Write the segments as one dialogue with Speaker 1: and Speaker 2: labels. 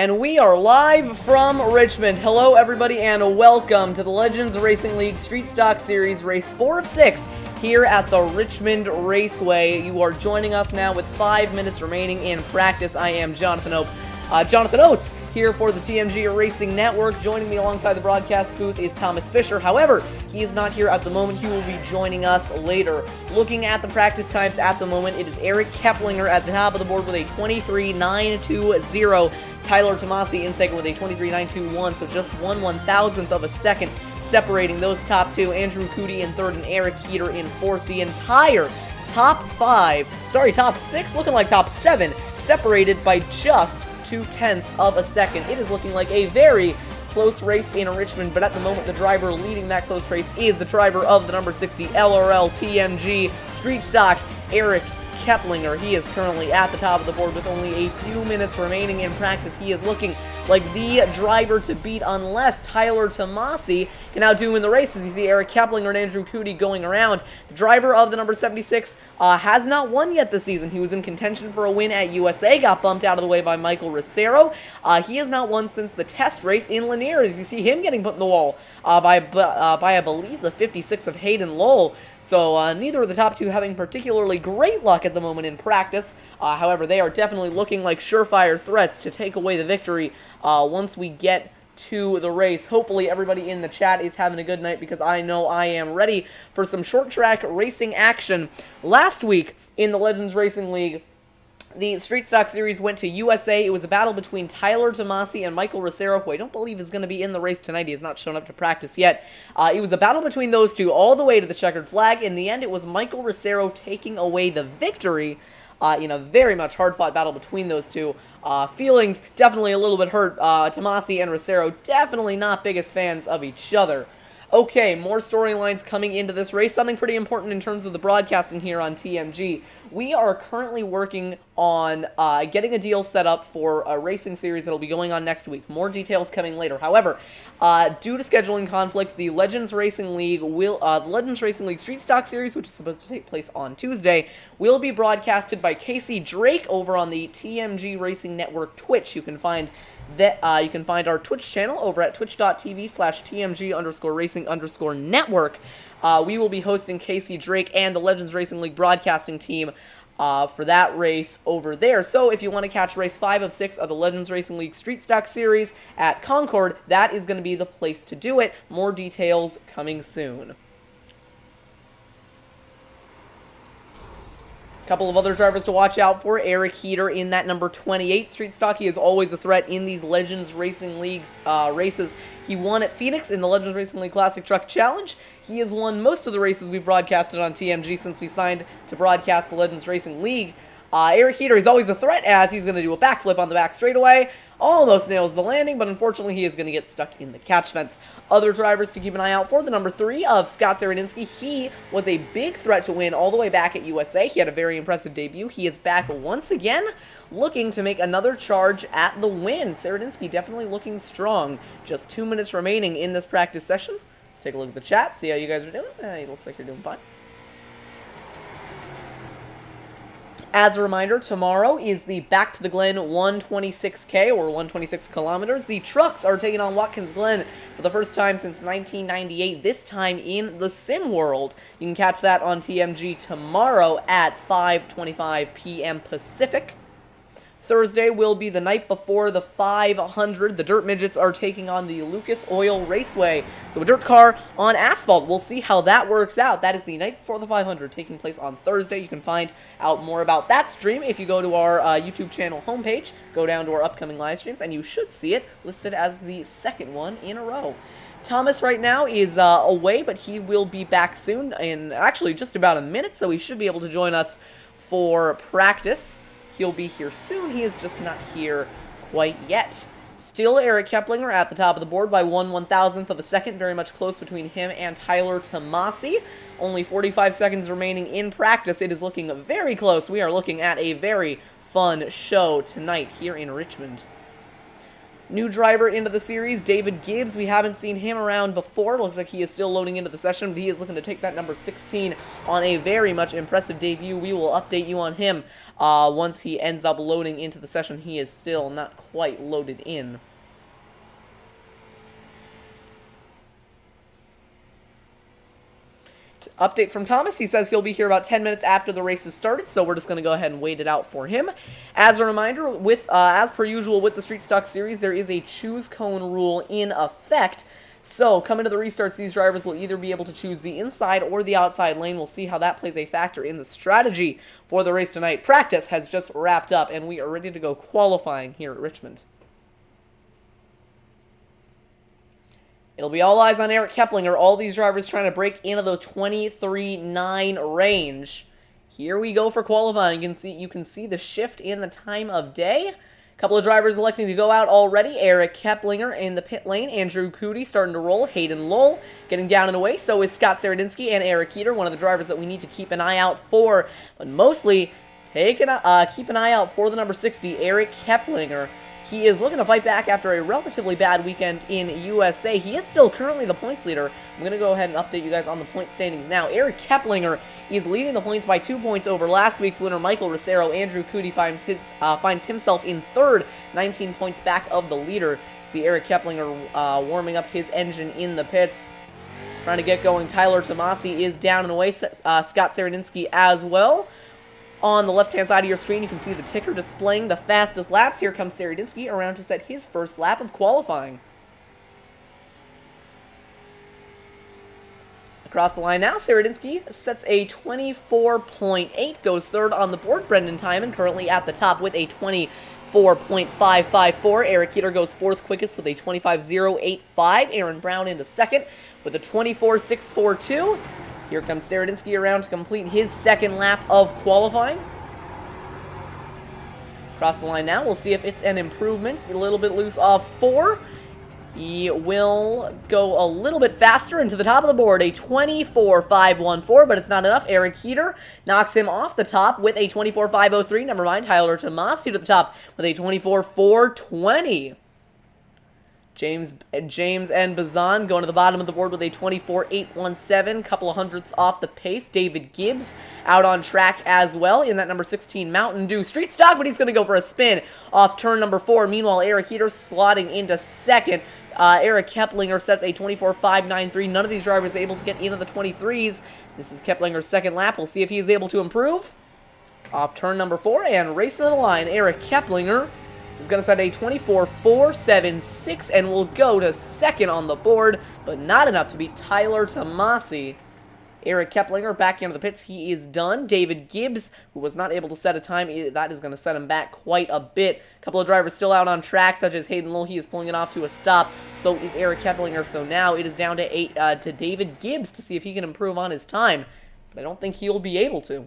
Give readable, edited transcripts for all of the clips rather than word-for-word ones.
Speaker 1: And we are live from Richmond. Hello everybody and welcome to the Legends Racing League Street Stock Series Race 4 of 6 here at the Richmond Raceway. You are joining us now with 5 minutes remaining in practice. I am Jonathan Oates here for the TMG Racing Network. Joining me alongside the broadcast booth is Thomas Fisher. However, he is not here at the moment. He will be joining us later. Looking at the practice times at the moment, it is Eric Keplinger at the top of the board with a 23.920. Tyler Tomasi in second with a 23.921, so just 1/1000th of a second separating those top two. Andrew Cootie in third and Eric Heater in fourth. The entire top six, looking like top seven, separated by just 0.2 of a second. It is looking like a very close race in Richmond, but at the moment the driver leading that close race is the driver of the number 60 LRL TMG Street Stock, Eric Keplinger. He is currently at the top of the board with only a few minutes remaining in practice. He is looking like the driver to beat unless Tyler Tomasi can outdo in the race. As you see Eric Keplinger and Andrew Cootie going around. The driver of the number 76 has not won yet this season. He was in contention for a win at USA, got bumped out of the way by Michael Ricero. He has not won since the test race in Lanier. As you see him getting put in the wall by I believe the 56 of Hayden Lowell. So neither of the top two having particularly great luck at the moment in practice. However, they are definitely looking like surefire threats to take away the victory once we get to the race. Hopefully everybody in the chat is having a good night, because I know I am ready for some short track racing action. Last week in the Legends Racing League, the Street Stock Series went to USA. It was a battle between Tyler Tomasi and Michael Ricero, who I don't believe is going to be in the race tonight. He has not shown up to practice yet. It was a battle between those two all the way to the checkered flag. In the end, it was Michael Ricero taking away the victory in a very much hard-fought battle between those two. Feelings definitely a little bit hurt. Tomasi and Ricero definitely not biggest fans of each other. Okay, more storylines coming into this race. Something pretty important in terms of the broadcasting here on TMG. We are currently working on getting a deal set up for a racing series that will be going on next week. More details coming later. However, due to scheduling conflicts, the Legends Racing League Street Stock Series, which is supposed to take place on Tuesday, will be broadcasted by Casey Drake over on the TMG Racing Network Twitch. You can find our Twitch channel over at twitch.tv/TMG_racing_network. We will be hosting Casey Drake and the Legends Racing League broadcasting team for that race over there. So if you want to catch race 5 of 6 of the Legends Racing League Street Stock Series at Concord, that is going to be the place to do it. More details coming soon. Couple of other drivers to watch out for. Eric Heater in that number 28 Street Stock. He is always a threat in these Legends Racing League's races. He won at Phoenix in the Legends Racing League Classic Truck Challenge. He has won most of the races we've broadcasted on TMG since we signed to broadcast the Legends Racing League. Eric Heater is always a threat, as he's going to do a backflip on the back straightaway. Almost nails the landing, but unfortunately he is going to get stuck in the catch fence. Other drivers to keep an eye out for, the number 3 of Scott Saradinski. He was a big threat to win all the way back at USA. He had a very impressive debut. He is back once again, looking to make another charge at the win. Saradinski definitely looking strong. Just 2 minutes remaining in this practice session. Let's take a look at the chat, see how you guys are doing. It looks like you're doing fine. As a reminder, tomorrow is the Back to the Glen 126K, or 126 kilometers. The trucks are taking on Watkins Glen for the first time since 1998, this time in the Sim World. You can catch that on TMG tomorrow at 5:25 p.m. Pacific. Thursday will be the night before the 500. The Dirt Midgets are taking on the Lucas Oil Raceway. So a dirt car on asphalt. We'll see how that works out. That is the night before the 500, taking place on Thursday. You can find out more about that stream if you go to our YouTube channel homepage, go down to our upcoming live streams, and you should see it listed as the second one in a row. Thomas right now is away, but he will be back soon in actually just about a minute, so he should be able to join us for practice. He'll be here soon. He is just not here quite yet. Still Eric Keplinger at the top of the board by 1/1000th of a second. Very much close between him and Tyler Tomasi. Only 45 seconds remaining in practice. It is looking very close. We are looking at a very fun show tonight here in Richmond. New driver into the series, David Gibbs. We haven't seen him around before. Looks like he is still loading into the session, but he is looking to take that number 16 on a very much impressive debut. We will update you on him once he ends up loading into the session. He is still not quite loaded in. Update from Thomas. He says he'll be here about 10 minutes after the race has started, so we're just going to go ahead and wait it out for him. As a reminder, as per usual with the Street Stock series, there is a choose cone rule in effect. So, coming to the restarts, these drivers will either be able to choose the inside or the outside lane. We'll see how that plays a factor in the strategy for the race tonight. Practice has just wrapped up, and we are ready to go qualifying here at Richmond. It'll be all eyes on Eric Keplinger. All these drivers trying to break into the 23.9 range. Here we go for qualifying. You can see the shift in the time of day. A couple of drivers electing to go out already. Eric Keplinger in the pit lane. Andrew Cootie starting to roll. Hayden Lowell getting down and away. So is Scott Saradinski and Eric Heater, one of the drivers that we need to keep an eye out for. But mostly, keep an eye out for the number 60, Eric Keplinger. He is looking to fight back after a relatively bad weekend in USA. He is still currently the points leader. I'm going to go ahead and update you guys on the point standings now. Eric Keplinger is leading the points by 2 points over last week's winner, Michael Rosero. Andrew Cootie finds himself in third, 19 points back of the leader. See Eric Keplinger warming up his engine in the pits. Trying to get going. Tyler Tomasi is down and away. Scott Saradinski as well. On the left-hand side of your screen, you can see the ticker displaying the fastest laps. Here comes Saradinski around to set his first lap of qualifying. Across the line now, Saradinski sets a 24.8, goes third on the board. Brendan Timon currently at the top with a 24.554. Eric Keeter goes fourth quickest with a 25.085. Aaron Brown into second with a 24.642. Here comes Saradinski around to complete his second lap of qualifying. Across the line now, we'll see if it's an improvement. A little bit loose off 4. He will go a little bit faster into the top of the board, a 24.514, but it's not enough. Eric Heater knocks him off the top with a 24.503. Never mind, Tyler Tomasi to the top with a 24.420. James and Bazan going to the bottom of the board with a 24.817, couple of hundredths off the pace. David Gibbs out on track as well in that number 16 Mountain Dew Street Stock, but he's going to go for a spin off turn number 4. Meanwhile, Eric Heater slotting into second. Eric Keplinger sets a 24.593. None of these drivers able to get into the 23s. This is Keplinger's second lap. We'll see if he's able to improve. Off turn number 4 and race to the line. Eric Keplinger is going to set a 24.476 and will go to second on the board, but not enough to beat Tyler Tomasi. Eric Keplinger back into the pits. He is done. David Gibbs, who was not able to set a time, that is going to set him back quite a bit. A couple of drivers still out on track, such as Hayden Lowell. He is pulling it off to a stop. So is Eric Keplinger. So now it is down to David Gibbs to see if he can improve on his time. But I don't think he'll be able to.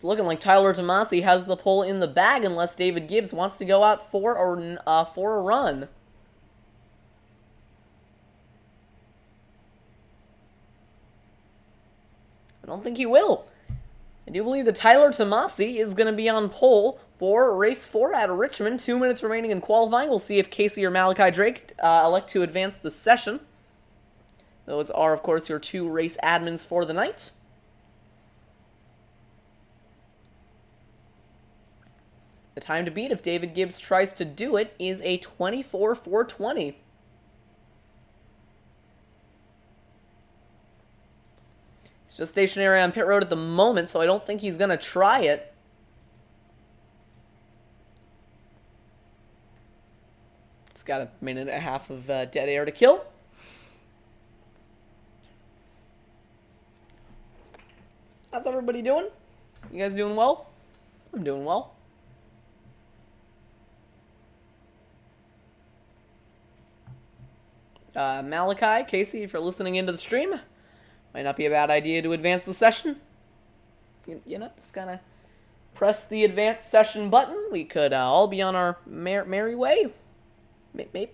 Speaker 1: Looking like Tyler Tomasi has the pole in the bag unless David Gibbs wants to go out for a run. I don't think he will. I do believe that Tyler Tomasi is going to be on pole for race 4 at Richmond. 2 minutes remaining in qualifying. We'll see if Casey or Malachi Drake elect to advance the session. Those are, of course, your 2 race admins for the night. The time to beat, if David Gibbs tries to do it, is a 24.420. He's just stationary on pit road at the moment, so I don't think he's going to try it. Just got a minute and a half of dead air to kill. How's everybody doing? You guys doing well? I'm doing well. Malachi, Casey, if you're listening into the stream, might not be a bad idea to advance the session. You know, just kind of press the advance session button. We could all be on our merry way. Maybe.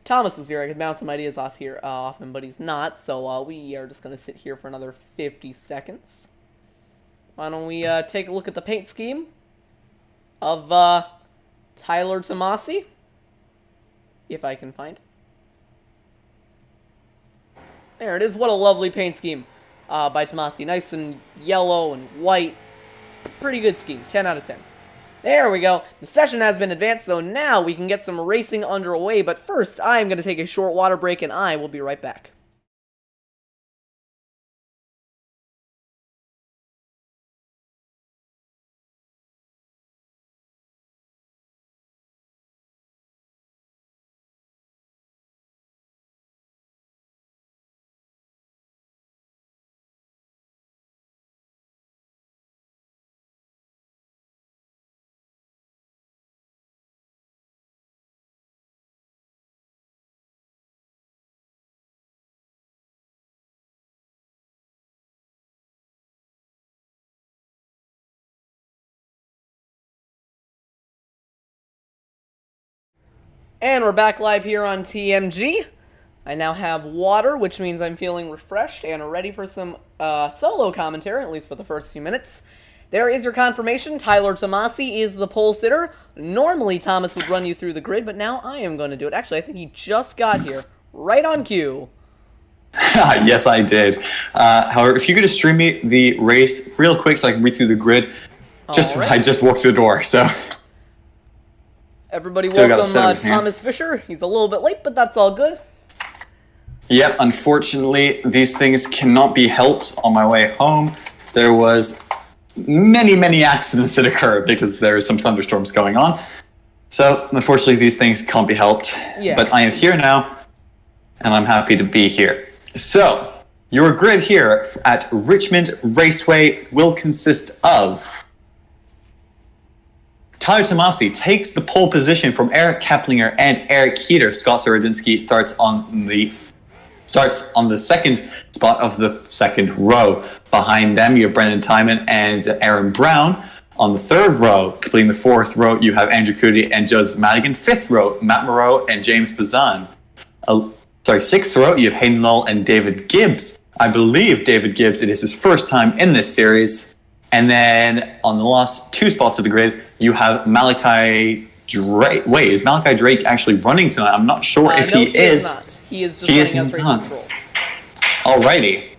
Speaker 1: Thomas was here, I could bounce some ideas off him, but he's not. So we are just gonna sit here for another 50 seconds. Why don't we take a look at the paint scheme of Tyler Tomasi, if I can find it. There it is. What a lovely paint scheme by Tomasi. Nice and yellow and white. Pretty good scheme. 10 out of 10. There we go. The session has been advanced, so now we can get some racing underway. But first, I'm going to take a short water break, and I will be right back. And we're back live here on TMG. I now have water, which means I'm feeling refreshed and ready for some solo commentary, at least for the first few minutes. There is your confirmation. Tyler Tomasi is the pole sitter. Normally, Thomas would run you through the grid, but now I am going to do it. Actually, I think he just got here, right on cue.
Speaker 2: Yes, I did. However, if you could just stream me the race real quick so I can read through the grid.
Speaker 1: Right.
Speaker 2: I just walked through the door, so...
Speaker 1: Everybody
Speaker 2: Still
Speaker 1: welcome Thomas Fisher. He's a little bit late, but that's all good.
Speaker 2: Yep, unfortunately, these things cannot be helped on my way home. There was many accidents that occurred because there is some thunderstorms going on. So, unfortunately, these things can't be helped.
Speaker 1: Yeah.
Speaker 2: But I am here now, and I'm happy to be here. So, your grid here at Richmond Raceway will consist of... Tyler Tomasi takes the pole position from Eric Keplinger and Eric Heater. Scott Saradinski starts on the second spot of the second row. Behind them, you have Brendan Timon and Aaron Brown. On the third row, completing the fourth row, you have Andrew Cootie and Joseph Madigan. Fifth row, Matt Moreau and James Bazan. Sixth row, you have Hayden Knoll and David Gibbs. I believe David Gibbs, it is his first time in this series. And then on the last two spots of the grid, you have Malachi Drake. Wait, is Malachi Drake actually running tonight? I'm not sure if
Speaker 1: no,
Speaker 2: he is.
Speaker 1: Not. He is just running as race control.
Speaker 2: Alrighty.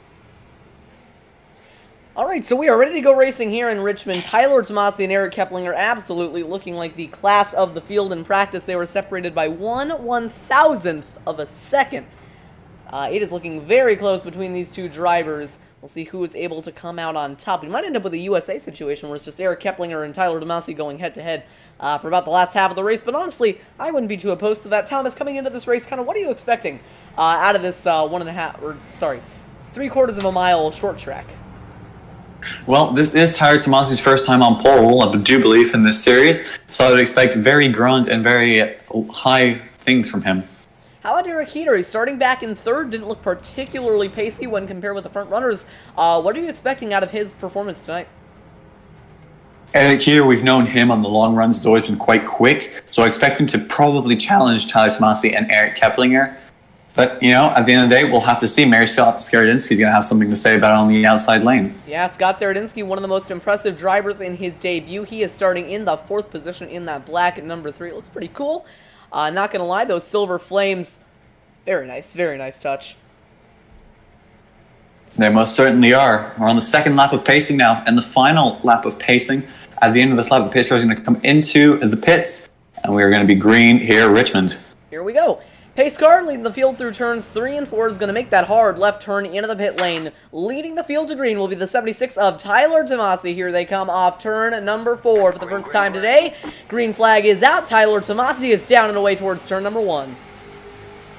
Speaker 1: Alright, so we are ready to go racing here in Richmond. Tyler Tomasi and Eric Keplinger absolutely looking like the class of the field in practice. They were separated by 1/1000th of a second. It is looking very close between these two drivers. We'll see who is able to come out on top. We might end up with a USA situation where it's just Eric Keplinger and Tyler Tomasi going head-to-head for about the last half of the race. But honestly, I wouldn't be too opposed to that. Thomas, coming into this race, what are you expecting out of this 3/4 of a mile short track?
Speaker 2: Well, this is Tyler Tomasi's first time on pole, I do believe, in this series. So I would expect very grunt and very high things from him.
Speaker 1: How about Eric Heater? He's starting back in third, didn't look particularly pacey when compared with the front runners. What are you expecting out of his performance tonight?
Speaker 2: Eric Heater, we've known him on the long runs, has always been quite quick, so I expect him to probably challenge Tyler Tomasi and Eric Keplinger. But, you know, at the end of the day, we'll have to see. Scott Saradinski is going to have something to say about it on the outside lane.
Speaker 1: Yeah, Scott Saradinski, one of the most impressive drivers in his debut. He is starting in the 4th position in that black at number 3. It looks pretty cool. Not going to lie, those silver flames, very nice touch.
Speaker 2: They most certainly are. We're on the second lap of pacing now, and the final lap of pacing. At the end of this lap, the pace car is going to come into the pits, and we are going to be green here at Richmond.
Speaker 1: Here we go. Pace car leading the field through turns 3 and 4 is going to make that hard left turn into the pit lane. Leading the field to green will be the 76 of Tyler Tomasi. Here they come off turn number 4 for the first time today. Green flag is out. Tyler Tomasi is down and away towards turn number 1.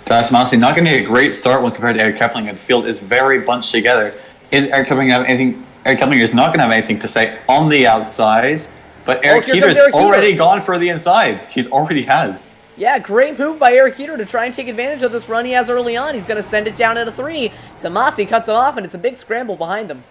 Speaker 2: Tyler Tomasi not going to get a great start when compared to Eric Keplinger. The field is very bunched together. Is Eric Keplinger have anything? Eric Keplinger is not going to have anything to say on the outside, but Eric Heater's already gone for the inside. He's already has.
Speaker 1: Yeah, great move by Eric Heater to try and take advantage of this run he has early on. He's going to send it down at a 3. Tomasi cuts it off, and it's a big scramble behind him.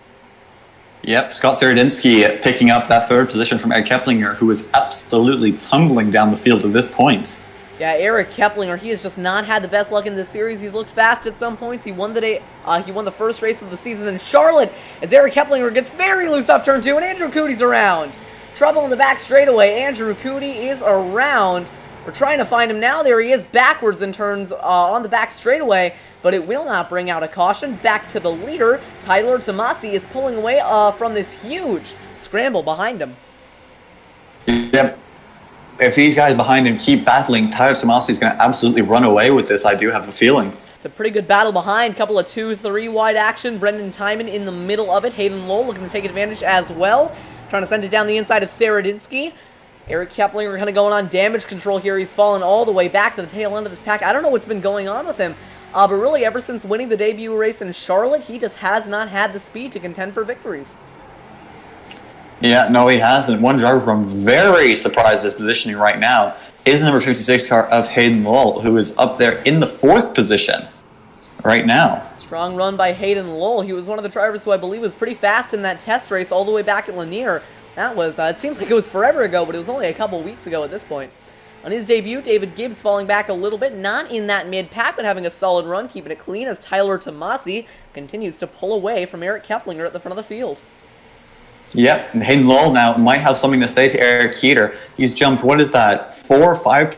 Speaker 2: Yep, Scott Saradinski picking up that 3rd position from Eric Keplinger, who is absolutely tumbling down the field at this point.
Speaker 1: Yeah, Eric Keplinger, he has just not had the best luck in this series. He's looked fast at some points. He won the first race of the season in Charlotte as Eric Keplinger gets very loose off turn 2, and Andrew Coody's around. Trouble in the back straightaway. Andrew Coody is around. We're trying to find him now. There he is, backwards in turns on the back straightaway, but it will not bring out a caution. Back to the leader. Tyler Tomasi is pulling away from this huge scramble behind him.
Speaker 2: Yep. If these guys behind him keep battling, Tyler Tomasi is going to absolutely run away with this, I do have a feeling.
Speaker 1: It's a pretty good battle behind. Couple of 2-3 wide action. Brendan Timon in the middle of it. Hayden Lowell looking to take advantage as well. Trying to send it down the inside of Saradinski. Eric Keplinger kind of going on damage control here. He's fallen all the way back to the tail end of the pack. I don't know what's been going on with him. But really, ever since winning the debut race in Charlotte, he just has not had the speed to contend for victories.
Speaker 2: Yeah, no, he hasn't. One driver who I'm very surprised is positioning right now is the number 56 car of Hayden Lowell, who is up there in the 4th position right now.
Speaker 1: Strong run by Hayden Lowell. He was one of the drivers who I believe was pretty fast in that test race all the way back at Lanier. That was, it seems like it was forever ago, but it was only a couple weeks ago at this point. On his debut, David Gibbs falling back a little bit, not in that mid-pack, but having a solid run, keeping it clean as Tyler Tomasi continues to pull away from Eric Keplinger at the front of the field.
Speaker 2: Yep, and Hayden Lowell now might have something to say to Eric Keeter. He's jumped, what is that, 4 or 5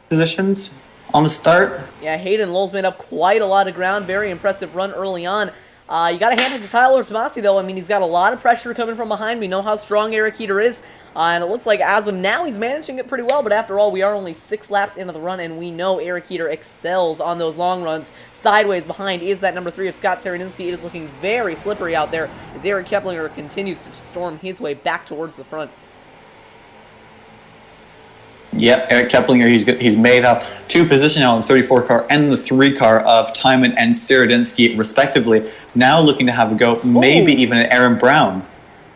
Speaker 2: positions on the start?
Speaker 1: Yeah, Hayden Lowell's made up quite a lot of ground. Very impressive run early on. You got to hand it to Tyler Tomasi, though. I mean, he's got a lot of pressure coming from behind. We know how strong Eric Keeter is. And it looks like as of now, he's managing it pretty well. But after all, we are only 6 laps into the run, and we know Eric Keeter excels on those long runs. Sideways behind is that number 3 of Scott Saradinski. It is looking very slippery out there as Eric Keplinger continues to storm his way back towards the front.
Speaker 2: Yep, Eric Keplinger, he's made up 2 positions now in the 34 car and the 3 car of Timon and Saradinski, respectively. Now looking to have a go, maybe even at Aaron Brown.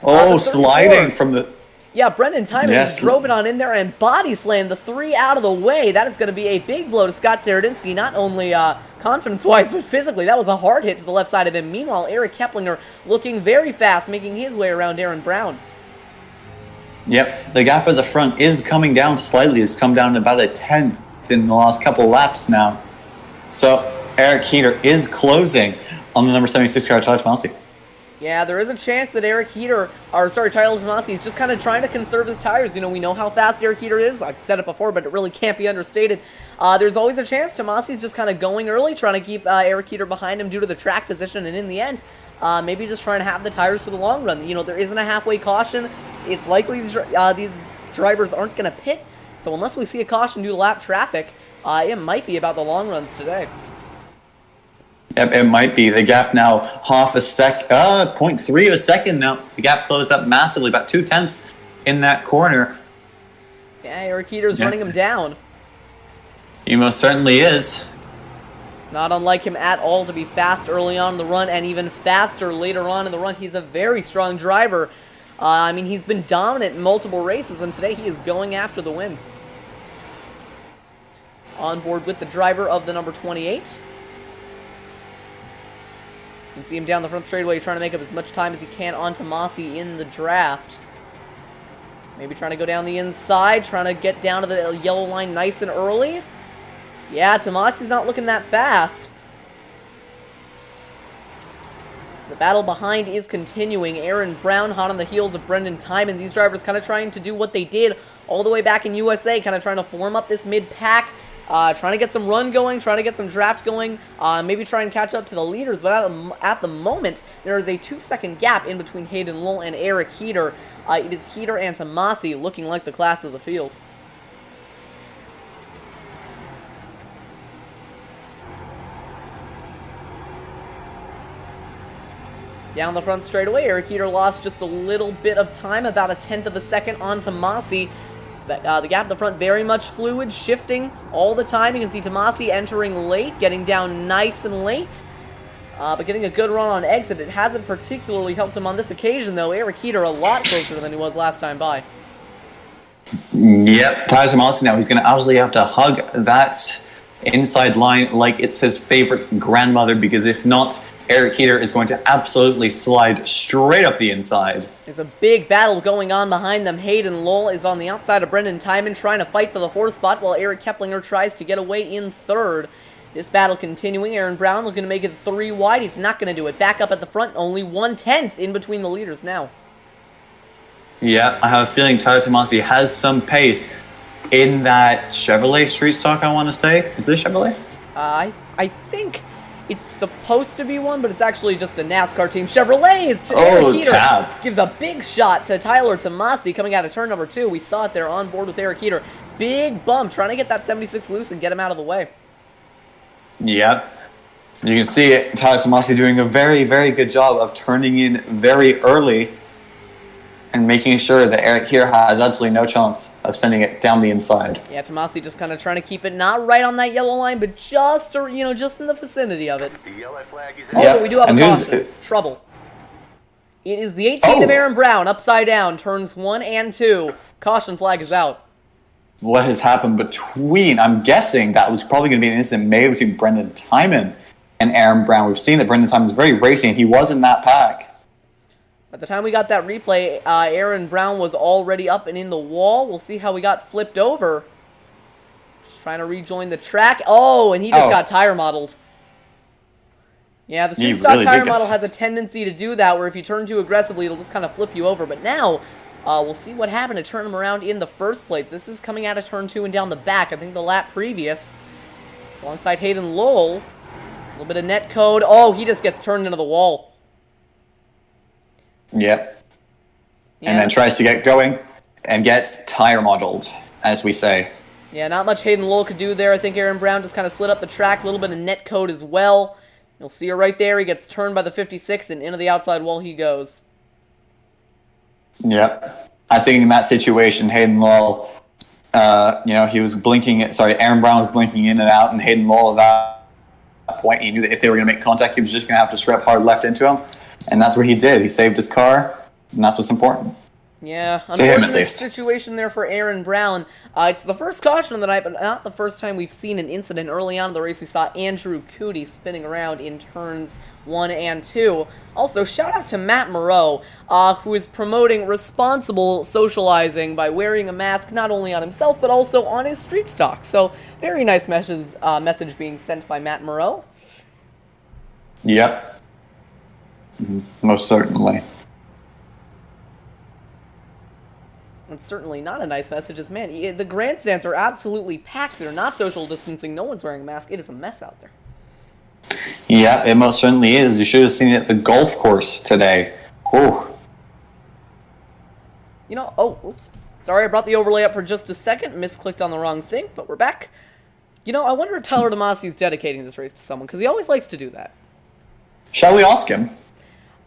Speaker 2: Oh, sliding from the...
Speaker 1: Yeah, Brendan Timon just drove it on in there and body slammed the 3 out of the way. That is going to be a big blow to Scott Saradinski, not only confidence-wise, but physically. That was a hard hit to the left side of him. Meanwhile, Eric Keplinger looking very fast, making his way around Aaron Brown.
Speaker 2: Yep, the gap at the front is coming down slightly. It's come down about a 10th in the last couple laps now. So Eric Keeter is closing on the number 76 car, Tyler Tomasi.
Speaker 1: Yeah, there is a chance that Tyler Tomasi is just kind of trying to conserve his tires. You know, we know how fast Eric Keeter is. I've said it before, but it really can't be understated. There's always a chance Tomasi's just kind of going early, trying to keep Eric Keeter behind him due to the track position, and in the end, maybe just trying to have the tires for the long run. You know, there isn't a halfway caution. It's likely these drivers aren't going to pit, so unless we see a caution due to lap traffic, it might be about the long runs today.
Speaker 2: Yep, it might be. The gap now 0.3 of a second now. The gap closed up massively, about 0.2 in that corner.
Speaker 1: Yeah, Eric Keeter's running him down.
Speaker 2: He most certainly is.
Speaker 1: It's not unlike him at all to be fast early on in the run and even faster later on in the run. He's a very strong driver. I mean, he's been dominant in multiple races, and today he is going after the win. On board with the driver of the number 28. You can see him down the front straightaway trying to make up as much time as he can on Tomasi in the draft. Maybe trying to go down the inside, trying to get down to the yellow line nice and early. Yeah, Tomasi's not looking that fast. The battle behind is continuing. Aaron Brown hot on the heels of Brendan Timon. These drivers kind of trying to do what they did all the way back in USA, kind of trying to form up this mid-pack. Trying to get some run going, trying to get some draft going, maybe try and catch up to the leaders, but at the moment, there is a 2-second gap in between Hayden Lowell and Eric Keeter. It is Keeter and Tomasi looking like the class of the field. Down the front straightaway, Eric Keeter lost just a little bit of time, about a 1/10 of a second on Tomasi. The gap at the front very much fluid, shifting all the time. You can see Tomasi entering late, getting down nice and late, but getting a good run on exit. It hasn't particularly helped him on this occasion, though. Eric Keeter a lot closer than he was last time by.
Speaker 2: Yep, Tyler Tomasi now, he's going to absolutely have to hug that inside line like it's his favorite grandmother, because if not, Eric Keeter is going to absolutely slide straight up the inside.
Speaker 1: There's a big battle going on behind them. Hayden Lowell is on the outside of Brendan Timon trying to fight for the 4th spot while Eric Keplinger tries to get away in 3rd. This battle continuing. Aaron Brown looking to make it 3 wide. He's not going to do it. Back up at the front. Only 1/10 in between the leaders now.
Speaker 2: Yeah, I have a feeling Tyler Tomasi has some pace in that Chevrolet Street Stock, I want to say. Is this Chevrolet?
Speaker 1: I think it's supposed to be one, but it's actually just a NASCAR team. Chevrolet is to Eric Keeter.
Speaker 2: Tab.
Speaker 1: Gives a big shot to Tyler Tomasi coming out of turn number 2. We saw it there on board with Eric Keeter. Big bump, trying to get that 76 loose and get him out of the way.
Speaker 2: Yep. You can see it, Tyler Tomasi doing a very, very good job of turning in very early and making sure that Eric here has absolutely no chance of sending it down the inside.
Speaker 1: Yeah, Tomasi just kind of trying to keep it not right on that yellow line, but just, just in the vicinity of it. But we do have a caution. Trouble. It is the 18 of Aaron Brown, upside down, turns 1 and 2. Caution flag is out.
Speaker 2: What has happened between, I'm guessing that was probably going to be an incident made between Brendan Timon and Aaron Brown. We've seen that Brendan Timon is very racing, and he was in that pack.
Speaker 1: By the time we got that replay, Aaron Brown was already up and in the wall. We'll see how we got flipped over. Just trying to rejoin the track. Oh, and he just got tire modeled. Yeah, the Street Stock tire model has a tendency to do that, where if you turn too aggressively, it'll just kind of flip you over. But now, we'll see what happened to turn him around in the first place. This is coming out of turn 2 and down the back. I think the lap previous. It's alongside Hayden Lowell. A little bit of net code. Oh, he just gets turned into the wall.
Speaker 2: Yep. Yeah. And then tries to get going and gets tire modeled, as we say.
Speaker 1: Yeah, not much Hayden Lowell could do there. I think Aaron Brown just kind of slid up the track. A little bit of net code as well. You'll see her right there. He gets turned by the 56 and into the outside wall he goes.
Speaker 2: Yep. I think in that situation, Hayden Lowell, he was blinking. Aaron Brown was blinking in and out, and Hayden Lowell at that point, he knew that if they were going to make contact, he was just going to have to strap hard left into him. And that's what he did. He saved his car, and that's what's important.
Speaker 1: Yeah,
Speaker 2: to him at least.
Speaker 1: Situation there for Aaron Brown. It's the first caution of the night, but not the first time we've seen an incident. Early on in the race, we saw Andrew Cootie spinning around in turns 1 and 2. Also, shout out to Matt Moreau, who is promoting responsible socializing by wearing a mask not only on himself, but also on his Street Stock. So, very nice message being sent by Matt Moreau.
Speaker 2: Yep. Most certainly.
Speaker 1: It's certainly not a nice message, as man, the grandstands are absolutely packed. They're not social distancing. No one's wearing a mask. It is a mess out there.
Speaker 2: Yeah, it most certainly is. You should have seen it at the golf course today. Oh.
Speaker 1: Oops. Sorry, I brought the overlay up for just a second. Misclicked on the wrong thing, but we're back. I wonder if Tyler Tomasi is dedicating this race to someone, because he always likes to do that.
Speaker 2: Shall we ask him?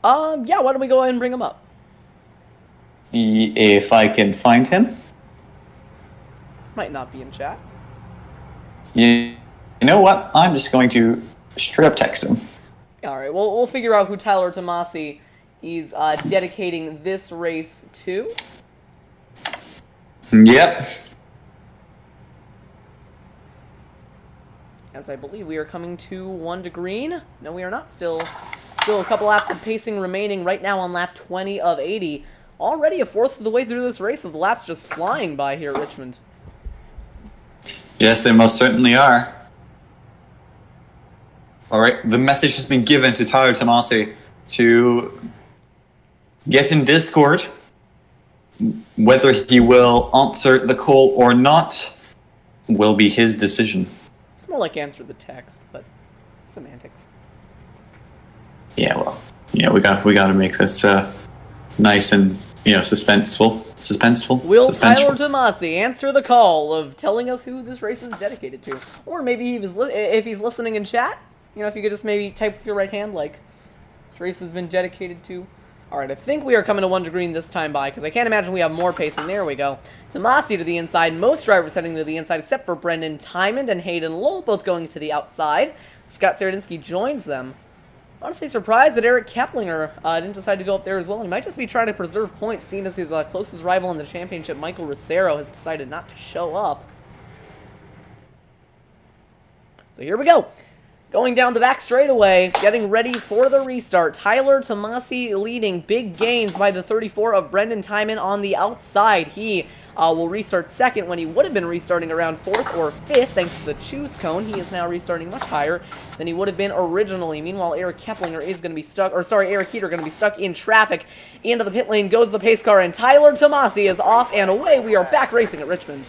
Speaker 1: Yeah, why don't we go ahead and bring him up?
Speaker 2: If I can find him.
Speaker 1: Might not be in chat.
Speaker 2: You know what? I'm just going to straight up text him.
Speaker 1: Alright, we'll figure out who Tyler Tomasi is dedicating this race to.
Speaker 2: Yep.
Speaker 1: As I believe we are coming to 1 to green. No, we are not. Still a couple laps of pacing remaining right now on lap 20 of 80. Already a fourth of the way through this race, so the laps just flying by here at Richmond.
Speaker 2: Yes, they most certainly are. All right, the message has been given to Tyler Tomasi to get in Discord. Whether he will answer the call or not will be his decision.
Speaker 1: It's more like answer the text, but semantics.
Speaker 2: Yeah, well, we got to make this nice and suspenseful.
Speaker 1: Will Tyler Tomasi answer the call of telling us who this race is dedicated to, or maybe if he's listening in chat, if you could just maybe type with your right hand like this race has been dedicated to. All right, I think we are coming to 1 to green this time by, because I can't imagine we have more pacing. There we go. Tomasi to the inside. Most drivers heading to the inside, except for Brendan Timon and Hayden Lowell, both going to the outside. Scott Saradinski joins them. Honestly surprised that Eric Keplinger didn't decide to go up there as well. He might just be trying to preserve points, seeing as his closest rival in the championship, Michael Ricero, has decided not to show up. So here we go. Going down the back straightaway, getting ready for the restart. Tyler Tomasi leading, big gains by the 34 of Brendan Timon on the outside. He will restart second when he would have been restarting around 4th or 5th thanks to the choose cone. He is now restarting much higher than he would have been originally. Meanwhile, Eric Keplinger is going to be stuck, or sorry, Eric Heater going to be stuck in traffic. Into the pit lane goes the pace car, and Tyler Tomasi is off and away. We are back racing at Richmond.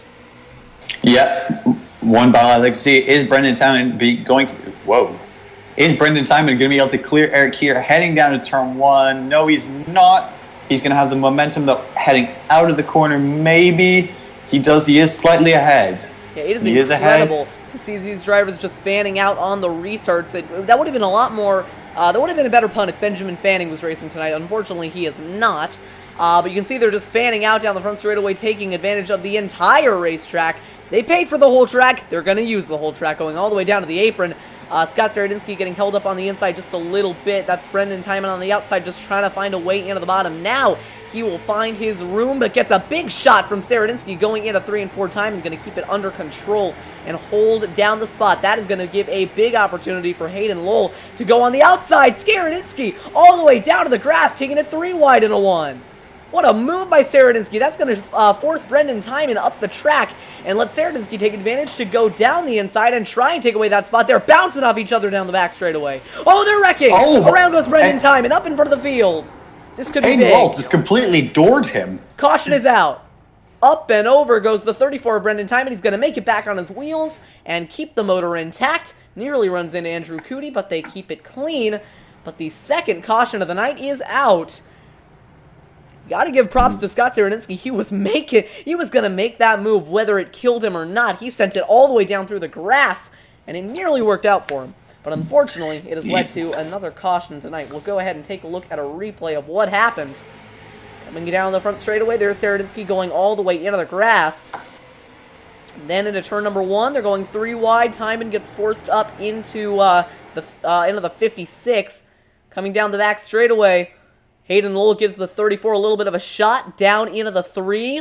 Speaker 2: Yeah, one battle I'd like to see is Brendan Timon Is Brendan Timon going to be able to clear Eric Heater heading down to turn 1? No, he's not. He's going to have the momentum though heading out of the corner. Maybe he does. He is slightly ahead.
Speaker 1: Yeah, it is incredible to see these drivers just fanning out on the restarts. That would have been a lot more. That would have been a better pun if Benjamin Fanning was racing tonight. Unfortunately, he is not. But you can see they're just fanning out down the front straightaway, taking advantage of the entire racetrack. They paid for the whole track. They're going to use the whole track, going all the way down to the apron. Scott Saradinski getting held up on the inside just a little bit. That's Brendan Timon on the outside, just trying to find a way into the bottom. Now he will find his room, but gets a big shot from Saradinski going into 3 and 4 time and going to keep it under control and hold down the spot. That is going to give a big opportunity for Hayden Lowell to go on the outside. Saradinski all the way down to the grass, taking it 3 wide in a 1. What a move by Saradinski. That's going to force Brendan Timon up the track and let Saradinski take advantage to go down the inside and try and take away that spot. They're bouncing off each other down the back straightaway. Oh, they're wrecking. Around goes Brendan Timon up in front of the field. This could be big.
Speaker 2: Hayden just completely doored him.
Speaker 1: Caution is out. Up and over goes the 34 of Brendan Timon. He's going to make it back on his wheels and keep the motor intact. Nearly runs into Andrew Cootie, but they keep it clean. But the second caution of the night is out. Got to give props to Scott Saradinski. He was going to make that move whether it killed him or not. He sent it all the way down through the grass, and it nearly worked out for him. But unfortunately, it has led to another caution tonight. We'll go ahead and take a look at a replay of what happened. Coming down the front straightaway, there's Saradinski going all the way into the grass. Then into turn number 1, they're going 3 wide. Timon gets forced up into the 56. Coming down the back straightaway, Hayden Lowell gives the 34 a little bit of a shot down into the 3.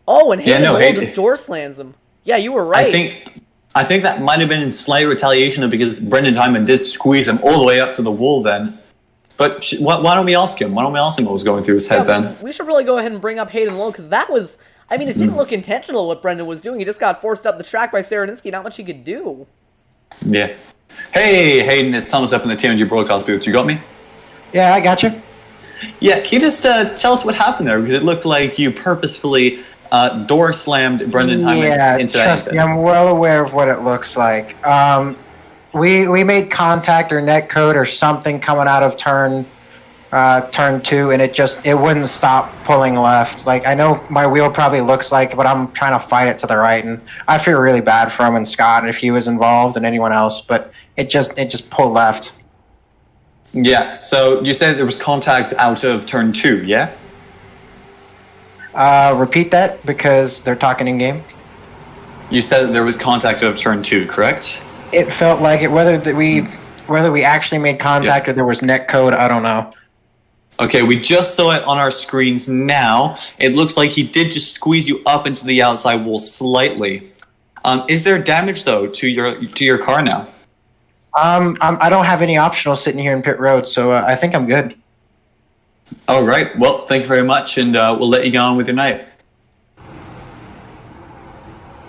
Speaker 1: Oh, and Hayden Lowell just door slams him. Yeah, you were right.
Speaker 2: I think that might have been in slight retaliation because Brendan Timon did squeeze him all the way up to the wall then. But why don't we ask him? Why don't we ask him what was going through his head then? We
Speaker 1: should really go ahead and bring up Hayden Lowell because that was... I mean, it didn't look intentional what Brendan was doing. He just got forced up the track by Saradinski. Not much he could do.
Speaker 2: Yeah. Hey, Hayden, it's Thomas up in the TMG broadcast booth. You got me?
Speaker 3: Yeah, I got you.
Speaker 2: Yeah, can you just tell us what happened there? Because it looked like you purposefully door slammed Brendan Timon into that.
Speaker 3: Trust me, I'm well aware of what it looks like. We made contact or net code or something coming out of turn 2, and it wouldn't stop pulling left. Like, I know my wheel probably looks like it, but I'm trying to fight it to the right, and I feel really bad for him and Scott if he was involved and anyone else, but it just pulled left.
Speaker 2: Yeah, so you said there was contact out of turn 2, yeah?
Speaker 3: Repeat that because they're talking in game.
Speaker 2: You said there was contact out of turn 2, correct?
Speaker 3: It felt like it. Whether we actually made contact or there was net code, I don't know.
Speaker 2: Okay, we just saw it on our screens now. It looks like he did just squeeze you up into the outside wall slightly. Is there damage though to your car now?
Speaker 3: I don't have any optional sitting here in pit road, so I think I'm good.
Speaker 2: All right. Well, thank you very much, and we'll let you go on with your night.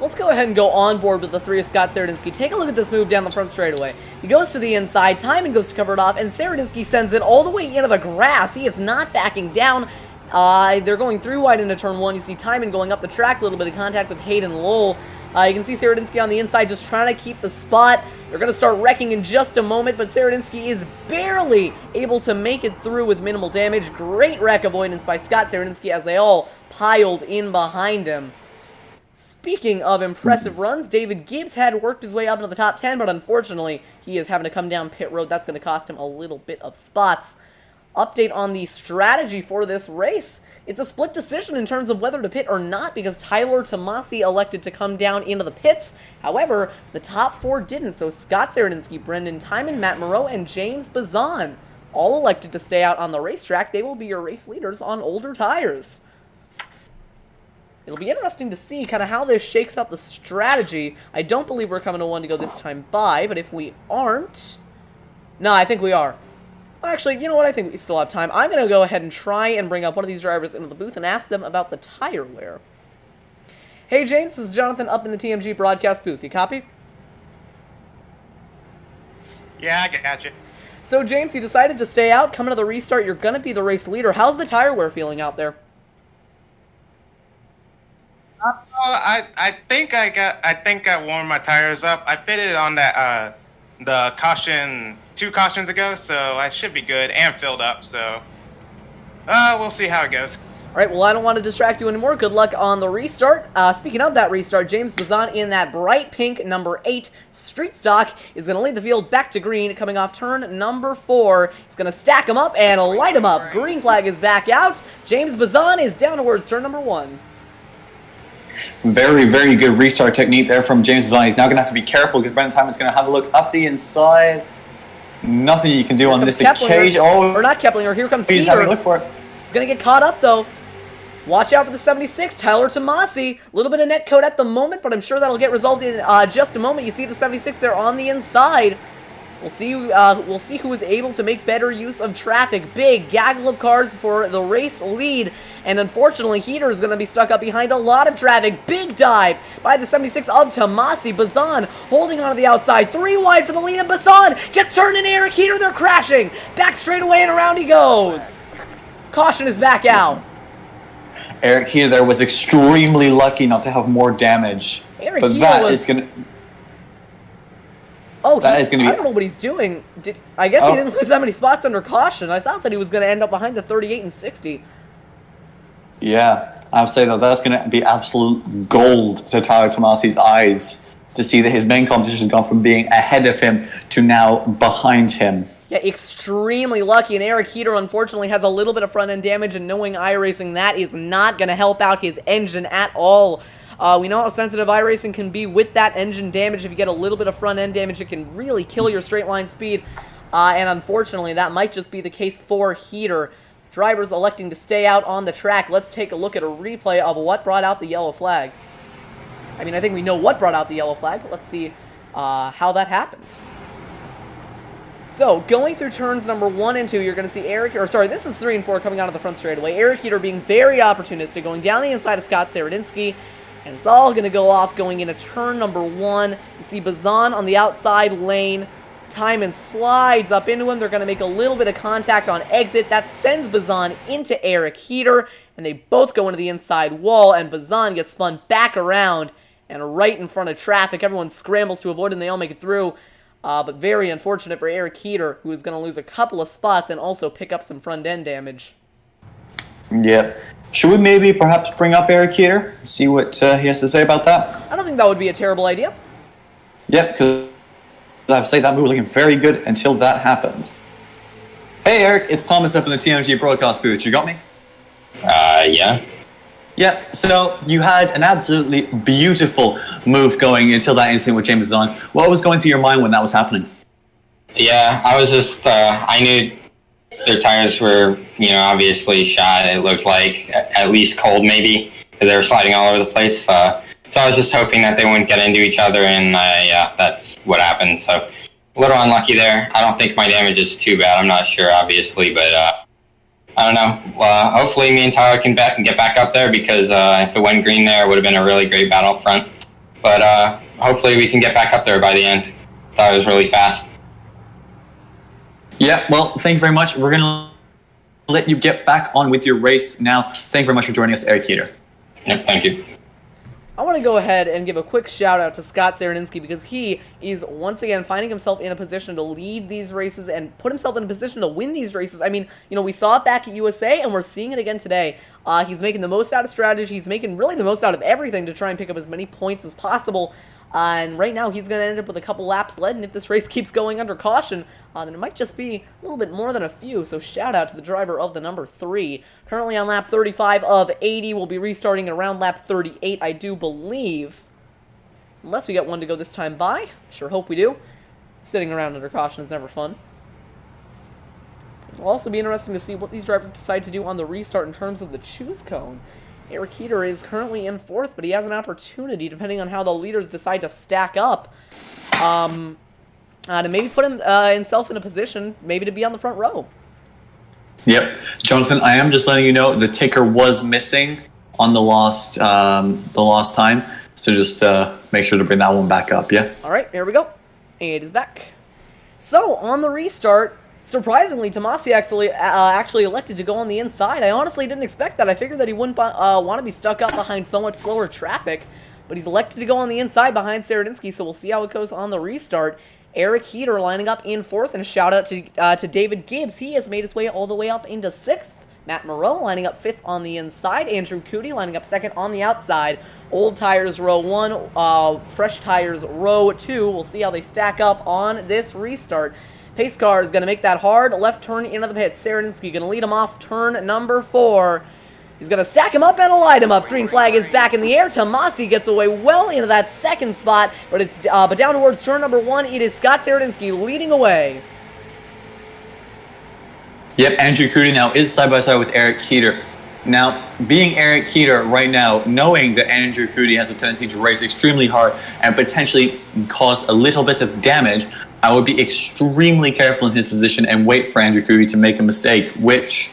Speaker 1: Let's go ahead and go on board with the 3 of Scott Saradinski. Take a look at this move down the front straightaway. He goes to the inside, Timon goes to cover it off, and Saradinski sends it all the way into the grass. He is not backing down. They're going 3 wide into turn 1. You see Timon going up the track, a little bit of contact with Hayden Lowell. You can see Saradinski on the inside just trying to keep the spot. They're going to start wrecking in just a moment, but Saradinski is barely able to make it through with minimal damage. Great wreck avoidance by Scott Saradinski as they all piled in behind him. Speaking of impressive runs, David Gibbs had worked his way up into the top 10, but unfortunately, he is having to come down pit road. That's going to cost him a little bit of spots. Update on the strategy for this race. It's a split decision in terms of whether to pit or not because Tyler Tomasi elected to come down into the pits. However, the top 4 didn't, so Scott Saradinski, Brendan Timon, Matt Moreau, and James Bazan all elected to stay out on the racetrack. They will be your race leaders on older tires. It'll be interesting to see kind of how this shakes up the strategy. I don't believe we're coming to one to go this time by, but if we aren't... No, I think we are. Well, actually, you know what? I think we still have time. I'm going to go ahead and try and bring up one of these drivers into the booth and ask them about the tire wear. Hey, James, this is Jonathan up in the TMG broadcast booth. You copy?
Speaker 4: Yeah, I got you.
Speaker 1: So, James, you decided to stay out, coming to the restart. You're going to be the race leader. How's the tire wear feeling out there?
Speaker 4: I think I warmed my tires up. I fitted on that the caution 2 cautions ago, so I should be good and filled up. So we'll see how it goes.
Speaker 1: All right, well, I don't want to distract you anymore. Good luck on the restart. Speaking of that restart, James Bazan in that bright pink number 8 Street Stock is going to lead the field back to green, coming off turn number 4. He's going to stack them up and light them up. Green flag is back out. James Bazan is down towards turn number 1.
Speaker 2: Very, very good restart technique there from James Bond. He's now going to have to be careful because Brendan Timon's going to have a look up the inside. Nothing you can do on this occasion. Oh,
Speaker 1: or not Keplinger. Here comes
Speaker 2: he's
Speaker 1: Heater.
Speaker 2: having a look for it.
Speaker 1: He's going to get caught up, though. Watch out for the 76, Tyler Tomasi. A little bit of net code at the moment, but I'm sure that'll get resolved in just a moment. You see the 76 there on the inside. We'll see who is able to make better use of traffic. Big gaggle of cars for the race lead. And unfortunately, Heater is going to be stuck up behind a lot of traffic. Big dive by the 76 of Tomasi. Bazan holding on to the outside. 3 wide for the lead, and Bazan gets turned in Eric Heater. They're crashing. Back straight away, and around he goes. Caution is back out.
Speaker 2: Eric Heater there was extremely lucky not to have more damage.
Speaker 1: Eric
Speaker 2: but
Speaker 1: Heater
Speaker 2: that
Speaker 1: was...
Speaker 2: is going to...
Speaker 1: Oh,
Speaker 2: that is gonna be...
Speaker 1: I don't know what he's doing. I guess he didn't lose that many spots under caution. I thought that he was going to end up behind the 38 and 60.
Speaker 2: Yeah, I would say that that's going to be absolute gold to Tyler Tomasi's eyes to see that his main competition has gone from being ahead of him to now behind him.
Speaker 1: Yeah, extremely lucky, and Eric Heater unfortunately has a little bit of front-end damage, and knowing iRacing, that is not going to help out his engine at all. We know how sensitive iRacing can be with that engine damage. If you get a little bit of front-end damage, it can really kill your straight-line speed, and unfortunately, that might just be the case for Heater. Drivers electing to stay out on the track. Let's take a look at a replay of what brought out the yellow flag. I mean, I think we know what brought out the yellow flag. Let's see how that happened. So, going through turns number 1 and 2, you're going to see this is 3 and 4 coming out of the front straightaway. Eric Heater being very opportunistic, going down the inside of Scott Saradinski, and it's all going to go off going into turn number 1. You see Bazan on the outside lane. Timon slides up into him. They're going to make a little bit of contact on exit. That sends Bazan into Eric Heater, and they both go into the inside wall, and Bazan gets spun back around and right in front of traffic. Everyone scrambles to avoid, and they all make it through. But very unfortunate for Eric Heater, who is going to lose a couple of spots and also pick up some front-end damage.
Speaker 2: Yep. Should we maybe perhaps bring up Eric Heater, see what he has to say about that?
Speaker 1: I don't think that would be a terrible idea.
Speaker 2: Yep, because I have to say that move was looking very good until that happened. Hey Eric, it's Thomas up in the TMG broadcast booth. You got me?
Speaker 5: Yeah.
Speaker 2: Yeah, so you had an absolutely beautiful move going until that incident with James on. What was going through your mind when that was happening?
Speaker 5: Yeah, I was just, I knew their tires were, obviously shot. It looked like at least cold maybe, because they were sliding all over the place. So I was just hoping that they wouldn't get into each other, and yeah, that's what happened. So a little unlucky there. I don't think my damage is too bad. I'm not sure, obviously, but I don't know. Hopefully me and Tyler can get back up there, because if it went green there, it would have been a really great battle up front. But hopefully we can get back up there by the end. Thought it was really fast.
Speaker 2: Yeah, well, thank you very much. We're going to let you get back on with your race now. Thank you very much for joining us, Eric Heater.
Speaker 5: Yep, thank you.
Speaker 1: I want to go ahead and give a quick shout out to Scott Saradinski, because he is once again finding himself in a position to lead these races and put himself in a position to win these races. I mean, we saw it back at USA, and we're seeing it again today. He's making the most out of strategy. He's making really the most out of everything to try and pick up as many points as possible. And right now, he's going to end up with a couple laps led, and if this race keeps going under caution, then it might just be a little bit more than a few. So shout out to the driver of the number 3. Currently on lap 35 of 80. We'll be restarting around lap 38, I do believe. Unless we get one to go this time by. Sure hope we do. Sitting around under caution is never fun. It'll also be interesting to see what these drivers decide to do on the restart in terms of the choose cone. Eric Heater is currently in 4th, but he has an opportunity, depending on how the leaders decide to stack up, to maybe put himself in a position maybe to be on the front row.
Speaker 2: Yep. Jonathan, I am just letting you know the ticker was missing on the lost time. So just make sure to bring that one back up, yeah?
Speaker 1: All right, here we go. It is back. So, on the restart, surprisingly, Tomasi actually elected to go on the inside. I honestly didn't expect that. I figured that he wouldn't want to be stuck up behind so much slower traffic. But he's elected to go on the inside behind Saradinski, so we'll see how it goes on the restart. Eric Heater lining up in 4th, and a shout out to David Gibbs. He has made his way all the way up into 6th. Matt Moreau lining up 5th on the inside. Andrew Cootie lining up 2nd on the outside. Old tires row 1, fresh tires row 2. We'll see how they stack up on this restart. Pace car is going to make that hard left turn into the pits. Saradinski going to lead him off turn number 4. He's going to stack him up and light him up. Green flag is back in the air. Tomasi gets away well into that 2nd spot, but down towards turn number 1, it is Scott Saradinski leading away.
Speaker 2: Yep, Andrew Cootie now is side-by-side with Eric Heater. Now, being Eric Heater right now, knowing that Andrew Cootie has a tendency to race extremely hard and potentially cause a little bit of damage, I would be extremely careful in his position and wait for Andrew Cootie to make a mistake, which,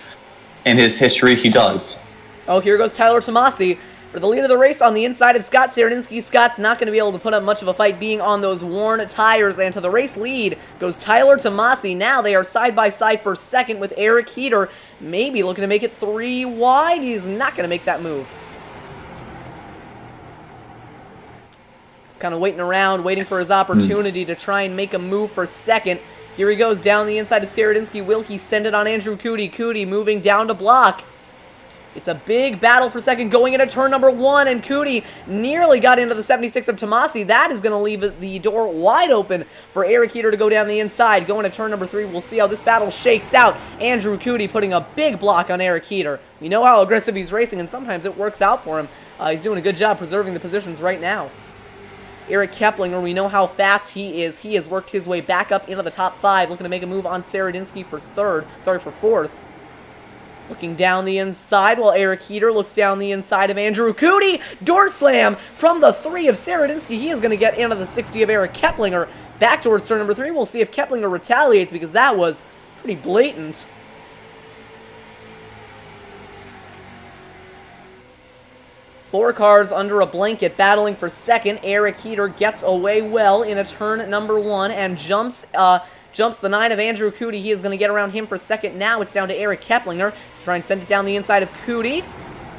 Speaker 2: in his history, he does.
Speaker 1: Oh, here goes Tyler Tomasi for the lead of the race on the inside of Scott Saradinski. Scott's not going to be able to put up much of a fight being on those worn tires, and to the race lead goes Tyler Tomasi. Now they are side by side for 2nd with Eric Heater, maybe looking to make it 3 wide. He's not going to make that move. Just kind of waiting around, waiting for his opportunity to try and make a move for 2nd. Here he goes down the inside of Saradinski. Will he send it on Andrew Cootie? Cootie moving down to block. It's a big battle for 2nd going into turn number 1, and Cootie nearly got into the 76 of Tomasi. That is going to leave the door wide open for Eric Heater to go down the inside. Going to turn number 3, we'll see how this battle shakes out. Andrew Cootie putting a big block on Eric Heater. We know how aggressive he's racing, and sometimes it works out for him. He's doing a good job preserving the positions right now. Eric Keplinger, we know how fast he is. He has worked his way back up into the top 5, looking to make a move on Saradinski for 4th. Looking down the inside while Eric Heater looks down the inside of Andrew Cootie. Door slam from the 3 of Saradinski. He is going to get into the 60 of Eric Keplinger. Back towards turn number 3. We'll see if Keplinger retaliates, because that was pretty blatant. Four cars under a blanket battling for 2nd. Eric Heater gets away well in a turn number 1 and jumps the 9 of Andrew Cootie. He is going to get around him for 2nd. Now it's down to Eric Keplinger to try and send it down the inside of Cootie.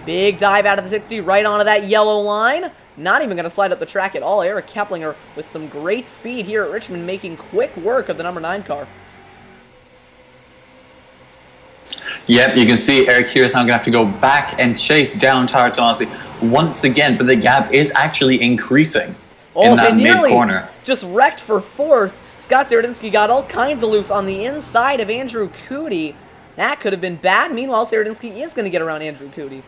Speaker 1: Big dive out of the 60 right onto that yellow line. Not even going to slide up the track at all. Eric Keplinger with some great speed here at Richmond, making quick work of the number 9 car.
Speaker 2: Yep, you can see Eric here is now going to have to go back and chase down Tyler Tomasi once again, but the gap is actually increasing in that mid-corner.
Speaker 1: Just wrecked for 4th. Scott Saradinski got all kinds of loose on the inside of Andrew Cootie. That could have been bad. Meanwhile, Saradinski is going to get around Andrew Cootie.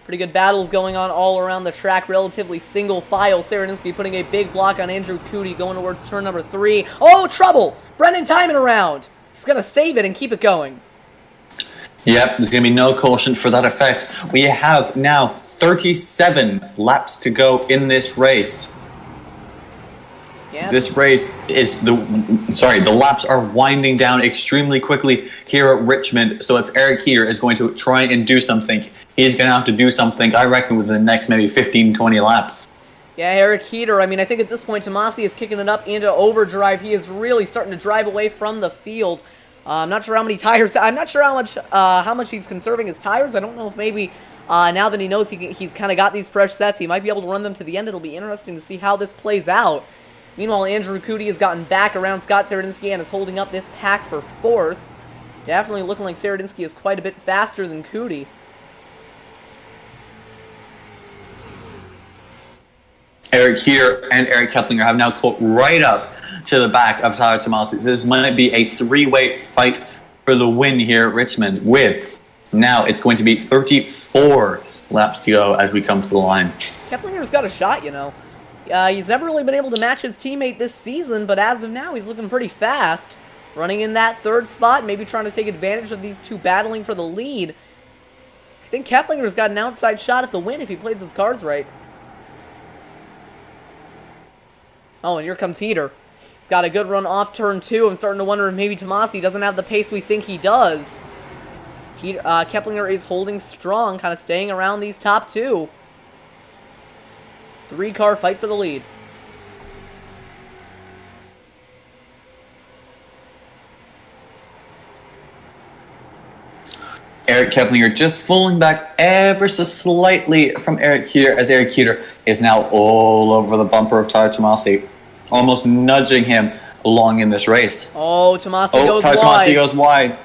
Speaker 1: Pretty good battles going on all around the track. Relatively single file. Saradinski putting a big block on Andrew Cootie going towards turn number 3. Oh, trouble! Brendan timing around. He's going to save it and keep it going.
Speaker 2: Yep, there's going to be no caution for that effect. We have now 37 laps to go in this race. Yeah. This race is the laps are winding down extremely quickly here at Richmond. So if Eric Heater is going to try and do something, he's going to have to do something, I reckon, within the next maybe 15, 20 laps.
Speaker 1: Yeah, Eric Heater, I mean, I think at this point, Tomasi is kicking it up into overdrive. He is really starting to drive away from the field. I'm not sure how many tires, I'm not sure how much he's conserving his tires. I don't know if maybe now that he knows he's kind of got these fresh sets, he might be able to run them to the end. It'll be interesting to see how this plays out. Meanwhile, Andrew Cootie has gotten back around Scott Saradinski and is holding up this pack for 4th. Definitely looking like Saradinski is quite a bit faster than Cootie.
Speaker 2: Eric Heater and Eric Keplinger have now caught right up to the back of Tyler Tomasi. This might be a 3-way fight for the win here at Richmond, with now it's going to be 34 laps to go as we come to the line.
Speaker 1: Keplinger's got a shot, you know. He's never really been able to match his teammate this season, but as of now, he's looking pretty fast. Running in that third spot, maybe trying to take advantage of these two battling for the lead. I think Keplinger's got an outside shot at the win if he plays his cards right. Oh, and here comes Heater. He's got a good run off turn 2. I'm starting to wonder if maybe Tomasi doesn't have the pace we think he does. Keplinger is holding strong, kind of staying around these top 2. 3-car fight for the lead.
Speaker 2: Eric Keplinger just falling back ever so slightly from Eric Heater, as Eric Heater is now all over the bumper of Tyler Tomasi, almost nudging him along in this race.
Speaker 1: Oh, Tomasi goes
Speaker 2: Tyler
Speaker 1: wide.
Speaker 2: Tomasi goes wide.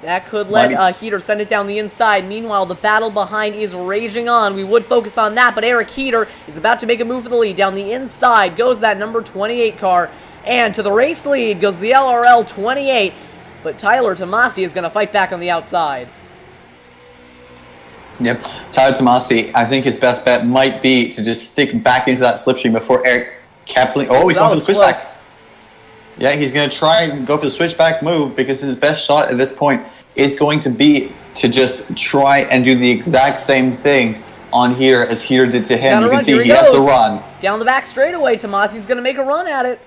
Speaker 1: That could let Heater send it down the inside. Meanwhile, the battle behind is raging on. We would focus on that, but Eric Heater is about to make a move for the lead. Down the inside goes that number 28 car, and to the race lead goes the LRL 28. But Tyler Tomasi is going to fight back on the outside.
Speaker 2: Yep. Tyler Tomasi, I think his best bet might be to just stick back into that slipstream before Eric Keplinger. Oh, he's going for the switchback. Yeah, he's going to try and go for the switchback move because his best shot at this point is going to be to just try and do the exact same thing on Heater as Heater did to him. You can see he has the run.
Speaker 1: Down the back straightaway, Tomasi's going to make a run at it.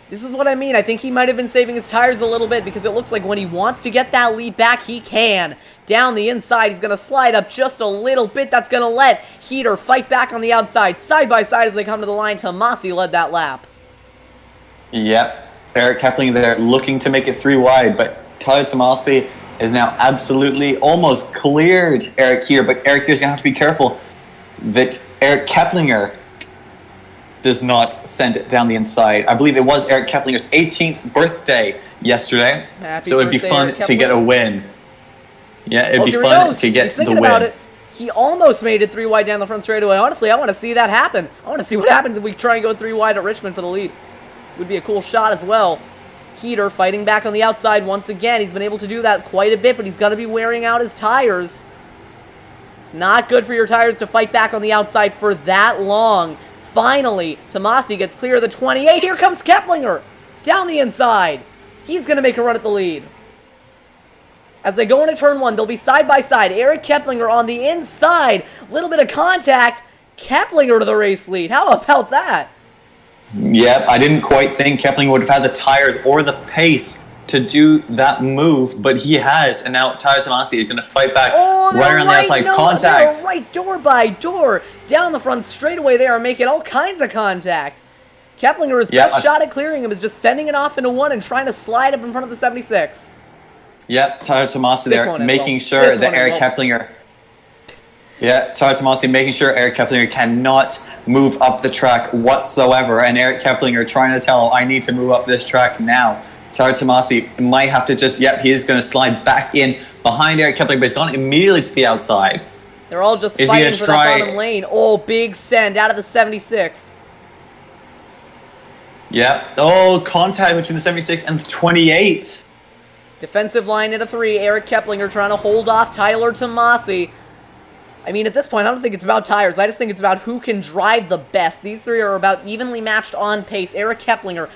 Speaker 1: This is what I mean. I think he might have been saving his tires a little bit because it looks like when he wants to get that lead back, he can. Down the inside, he's going to slide up just a little bit. That's going to let Heater fight back on the outside. Side by side as they come to the line, Tomasi led that lap.
Speaker 2: Yep. Eric Keplinger there looking to make it 3 wide, but Tyler Tomasi is now absolutely almost cleared Eric Heater, but Eric Heater's going to have to be careful that Eric Keplinger does not send it down the inside. I believe it was Eric Keplinger's 18th birthday yesterday, so it'd be fun to get a win. Yeah, it'd be fun to get the win. About it.
Speaker 1: He almost made it 3 wide down the front straightaway. Honestly, I want to see that happen. I want to see what happens if we try and go 3 wide at Richmond for the lead. Would be a cool shot as well. Heater fighting back on the outside once again. He's been able to do that quite a bit, but he's going to be wearing out his tires. It's not good for your tires to fight back on the outside for that long. Finally, Tomasi gets clear of the 28. Here comes Keplinger down the inside. He's going to make a run at the lead. As they go into turn 1, they'll be side by side. Eric Keplinger on the inside. Little bit of contact. Keplinger to the race lead. How about that?
Speaker 2: Yep, I didn't quite think Keplinger would have had the tires or the pace to do that move, but he has, and now Tyler Tomasi is going to fight back right around the outside. Contact.
Speaker 1: They're right door by door. Down the front straightaway, they are making all kinds of contact. Keplinger's best shot at clearing him is just sending it off into 1 and trying to slide up in front of the 76.
Speaker 2: Yep, Tyler Tomasi there making sure that Eric Keplinger... Yeah, Tyler Tomasi making sure Eric Keplinger cannot move up the track whatsoever, and Eric Keplinger trying to tell him, I need to move up this track now. Tyler Tomasi might have to just, he is going to slide back in behind Eric Keplinger, but he's gone immediately to the outside.
Speaker 1: They're all just fighting for that bottom lane. Oh, big send out of the 76.
Speaker 2: Yep. Oh, contact between the 76 and the 28.
Speaker 1: Defensive line at a 3. Eric Keplinger trying to hold off Tyler Tomasi. I mean, at this point, I don't think it's about tires. I just think it's about who can drive the best. These 3 are about evenly matched on pace. Eric Keplinger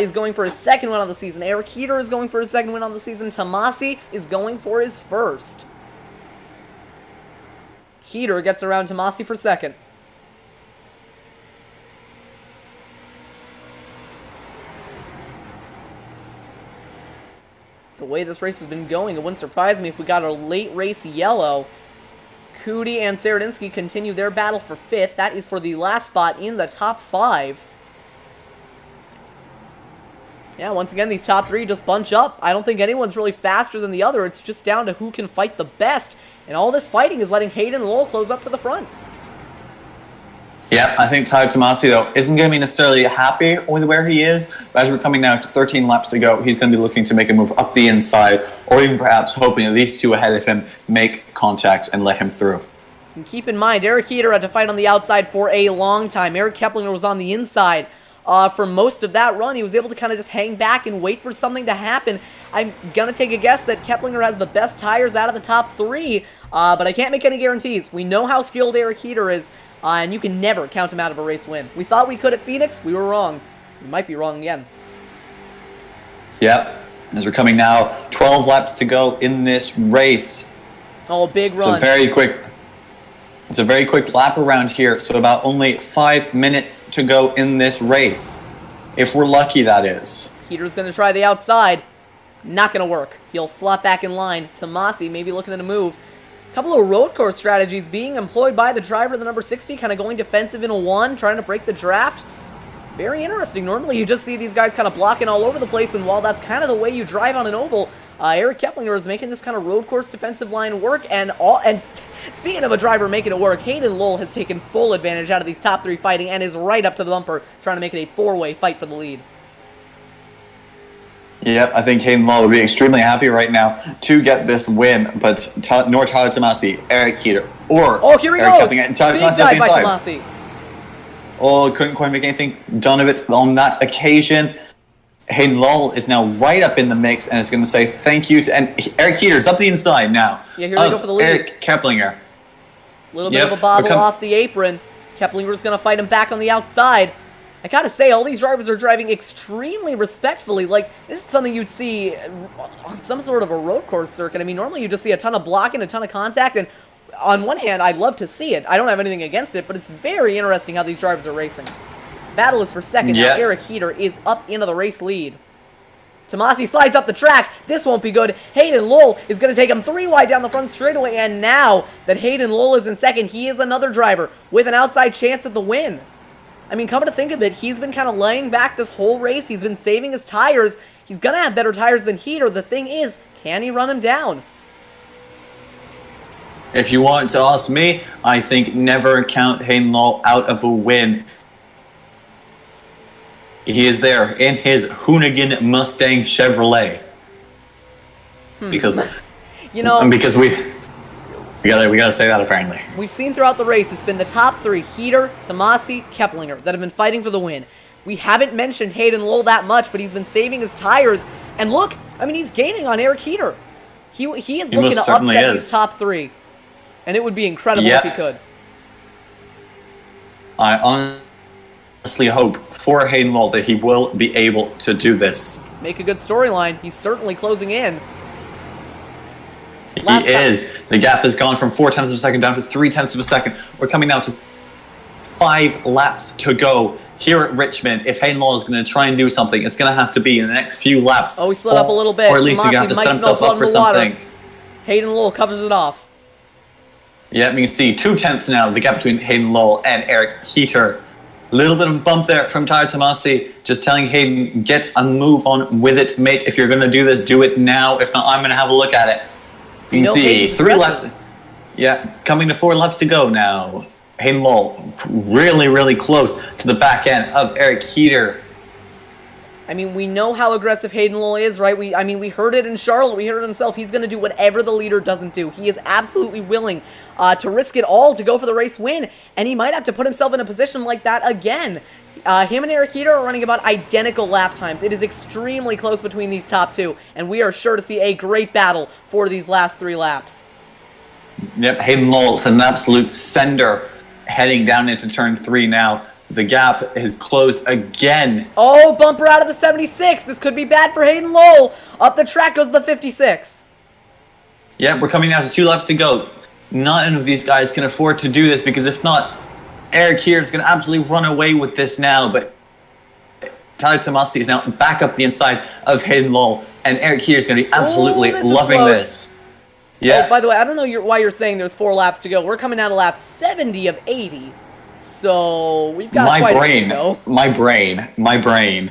Speaker 1: is going for his 2nd win on the season. Eric Heater is going for his 2nd win on the season. Tomasi is going for his 1st. Heater gets around Tomasi for 2nd. The way this race has been going, it wouldn't surprise me if we got a late race yellow. Cootie and Saradinski continue their battle for 5th. That is for the last spot in the top 5. Yeah, once again, these top 3 just bunch up. I don't think anyone's really faster than the other. It's just down to who can fight the best. And all this fighting is letting Hayden and Lowell close up to the front.
Speaker 2: Yeah, I think Tyler Tomasi, though, isn't going to be necessarily happy with where he is. But as we're coming now to 13 laps to go, he's going to be looking to make a move up the inside, or even perhaps hoping that these 2 ahead of him make contact and let him through.
Speaker 1: And keep in mind, Eric Heater had to fight on the outside for a long time. Eric Keplinger was on the inside for most of that run. He was able to kind of just hang back and wait for something to happen. I'm going to take a guess that Keplinger has the best tires out of the top 3, but I can't make any guarantees. We know how skilled Eric Heater is. and you can never count him out of a race win. We thought we could at Phoenix. We were wrong. We might be wrong again.
Speaker 2: Yep. As we're coming now, 12 laps to go in this race.
Speaker 1: Oh, big run.
Speaker 2: It's a very quick lap around here, so about only 5 minutes to go in this race. If we're lucky, that is.
Speaker 1: Heater's going to try the outside. Not going to work. He'll slot back in line. Tomasi maybe looking at a move. A couple of road course strategies being employed by the driver, the number 60, kind of going defensive in a 1, trying to break the draft. Very interesting. Normally you just see these guys kind of blocking all over the place, and while that's kind of the way you drive on an oval, Eric Keplinger is making this kind of road course defensive line work, and speaking of a driver making it work, Hayden Lowell has taken full advantage out of these top 3 fighting and is right up to the bumper, trying to make it a 4-way fight for the lead.
Speaker 2: Yep, I think Hayden Lowell would be extremely happy right now to get this win, but nor Tyler Tomasi, Eric Heater, or
Speaker 1: here he
Speaker 2: Eric
Speaker 1: goes!
Speaker 2: Keplinger, and Tyler
Speaker 1: Big
Speaker 2: Tomasi
Speaker 1: dive by
Speaker 2: inside.
Speaker 1: Tomasi.
Speaker 2: Oh, couldn't quite make anything done of it on that occasion. Hayden Lowell is now right up in the mix and is going to say thank you to... And Eric Heater's up the inside now.
Speaker 1: Yeah, here we go for the lead.
Speaker 2: Eric Keplinger.
Speaker 1: A little bit of a bobble off the apron. Keplinger's going to fight him back on the outside. I gotta say, all these drivers are driving extremely respectfully. Like, this is something you'd see on some sort of a road course circuit. I mean, normally you just see a ton of blocking, a ton of contact, and on one hand, I'd love to see it. I don't have anything against it, but it's very interesting how these drivers are racing. Battle is for second now. Eric Heater is up into the race lead. Tomasi slides up the track. This won't be good. Hayden Lowell is going to take him 3 wide down the front straightaway, and now that Hayden Lowell is in second, he is another driver with an outside chance at the win. I mean, come to think of it, he's been kind of laying back this whole race. He's been saving his tires. He's going to have better tires than Heater. The thing is, can he run him down?
Speaker 2: If you want to ask me, I think never count Hayden Lowell out of a win. He is there in his Hoonigan Mustang Chevrolet. Because,
Speaker 1: you know,
Speaker 2: because we gotta say that apparently.
Speaker 1: We've seen throughout the race, it's been the top 3, Heater, Tomasi, Keplinger, that have been fighting for the win. We haven't mentioned Hayden Lowell that much, but he's been saving his tires. And look, I mean, he's gaining on Eric Heater. He is looking to upset these top 3. And it would be incredible if he could.
Speaker 2: I honestly hope for Hayden Lowell that he will be able to do this.
Speaker 1: Make a good storyline. He's certainly closing in.
Speaker 2: He is. The gap has gone from 0.4 of a second down to 0.3 of a second. We're coming now to 5 laps to go here at Richmond. If Hayden Lowell is going to try and do something, it's going to have to be in the next few laps.
Speaker 1: Oh, he slid up a little bit.
Speaker 2: Or at least he's going to have to set himself up for something.
Speaker 1: Hayden Lowell covers it off.
Speaker 2: Yeah, you can see 0.2 now, the gap between Hayden Lowell and Eric Heater. A little bit of a bump there from Tyler Tomasi, just telling Hayden, get a move on with it, mate. If you're going to do this, do it now. If not, I'm going to have a look at it. You can see 3 laps. Yeah, coming to 4 laps to go now. Hayden Lowell really, really close to the back end of Eric Heater.
Speaker 1: I mean, we know how aggressive Hayden Lowell is, right? We heard it in Charlotte. We heard it himself. He's going to do whatever the leader doesn't do. He is absolutely willing to risk it all to go for the race win, and he might have to put himself in a position like that again. Him and Eric Heater are running about identical lap times. It is extremely close between these top 2, and we are sure to see a great battle for these last 3 laps.
Speaker 2: Yep, Hayden Lowell's an absolute sender heading down into turn 3 now. The gap is closed again.
Speaker 1: Oh, bumper out of the 76. This could be bad for Hayden Lowell. Up the track goes the 56.
Speaker 2: Yeah, we're coming down to 2 laps to go. None of these guys can afford to do this, because if not, Eric here is going to absolutely run away with this now. But Tyler Tomasi is now back up the inside of Hayden Lowell, and Eric here is going to be absolutely loving this. Yeah.
Speaker 1: Oh, by the way, I don't know why you're saying there's 4 laps to go. We're coming down to lap 70 of 80. So, we've got quite a bit to go.
Speaker 2: My brain.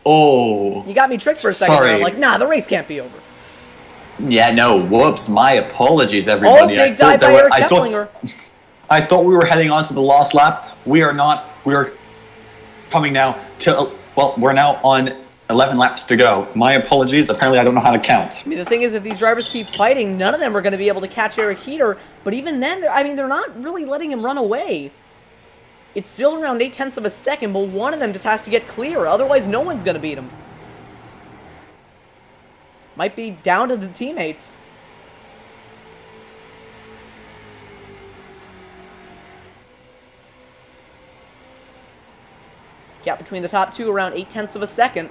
Speaker 2: Oh.
Speaker 1: You got me tricked for a second there. I'm like, nah, the race can't be over.
Speaker 2: Yeah, no, whoops. My apologies, everybody.
Speaker 1: Oh, big dive by Eric Keplinger.
Speaker 2: I thought we were heading on to the last lap. We are not. We are coming now to, well, we're now on 11 laps to go. My apologies. Apparently, I don't know how to count.
Speaker 1: I mean, the thing is, if these drivers keep fighting, none of them are going to be able to catch Eric Heater. But even then, they're not really letting him run away. It's still around 0.8 of a second, but one of them just has to get clear. Otherwise, no one's going to beat him. Might be down to the teammates. Gap between the top two around 0.8 of a second.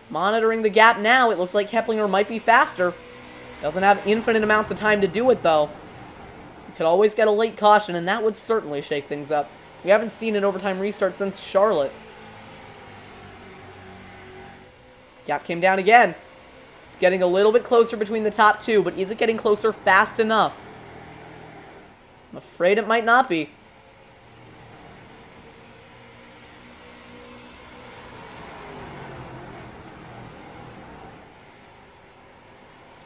Speaker 1: Monitoring the gap now, it looks like Keplinger might be faster. Doesn't have infinite amounts of time to do it, though. You could always get a late caution, and that would certainly shake things up. We haven't seen an overtime restart since Charlotte. Gap came down again. It's getting a little bit closer between the top two, but is it getting closer fast enough? I'm afraid it might not be.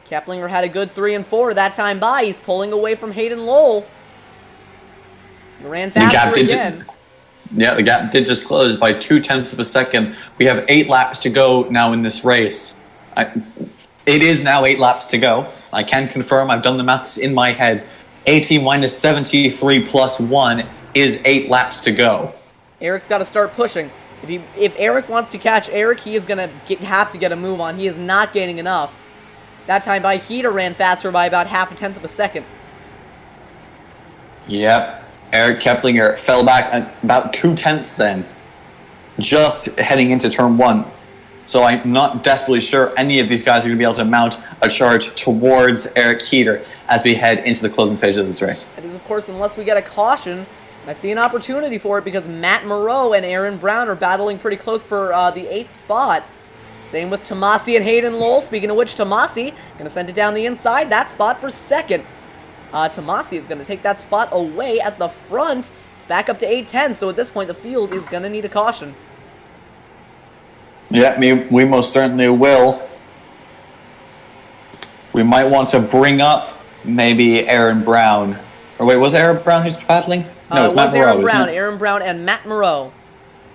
Speaker 1: Keplinger had a good 3 and 4 that time by. He's pulling away from Hayden Lowell. He ran faster again.
Speaker 2: The gap did just close by 0.2 of a second. We have 8 laps to go now in this race. It is now 8 laps to go. I can confirm, I've done the maths in my head. 80 minus 73 plus 1 is 8 laps to go.
Speaker 1: Eric's got to start pushing. If Eric wants to catch Eric, he is going to have to get a move on. He is not gaining enough. That time by Heater ran faster by about 0.5 of a second.
Speaker 2: Yep. Eric Keplinger fell back at about 0.2 then. Just heading into turn 1. So I'm not desperately sure any of these guys are going to be able to mount a charge towards Eric Heater as we head into the closing stage of this race.
Speaker 1: That is, of course, unless we get a caution. I see an opportunity for it because Matt Moreau and Aaron Brown are battling pretty close for the 8th spot. Same with Tomasi and Hayden Lowell. Speaking of which, Tomasi going to send it down the inside. That spot for 2nd. Tomasi is going to take that spot away at the front. It's back up to 8:10, so at this point the field is going to need a caution.
Speaker 2: Yeah, we most certainly will. We might want to bring up maybe Aaron Brown. Or wait, was it Aaron Brown who's battling? No, it's Matt Moreau,
Speaker 1: Aaron Brown and Matt Moreau.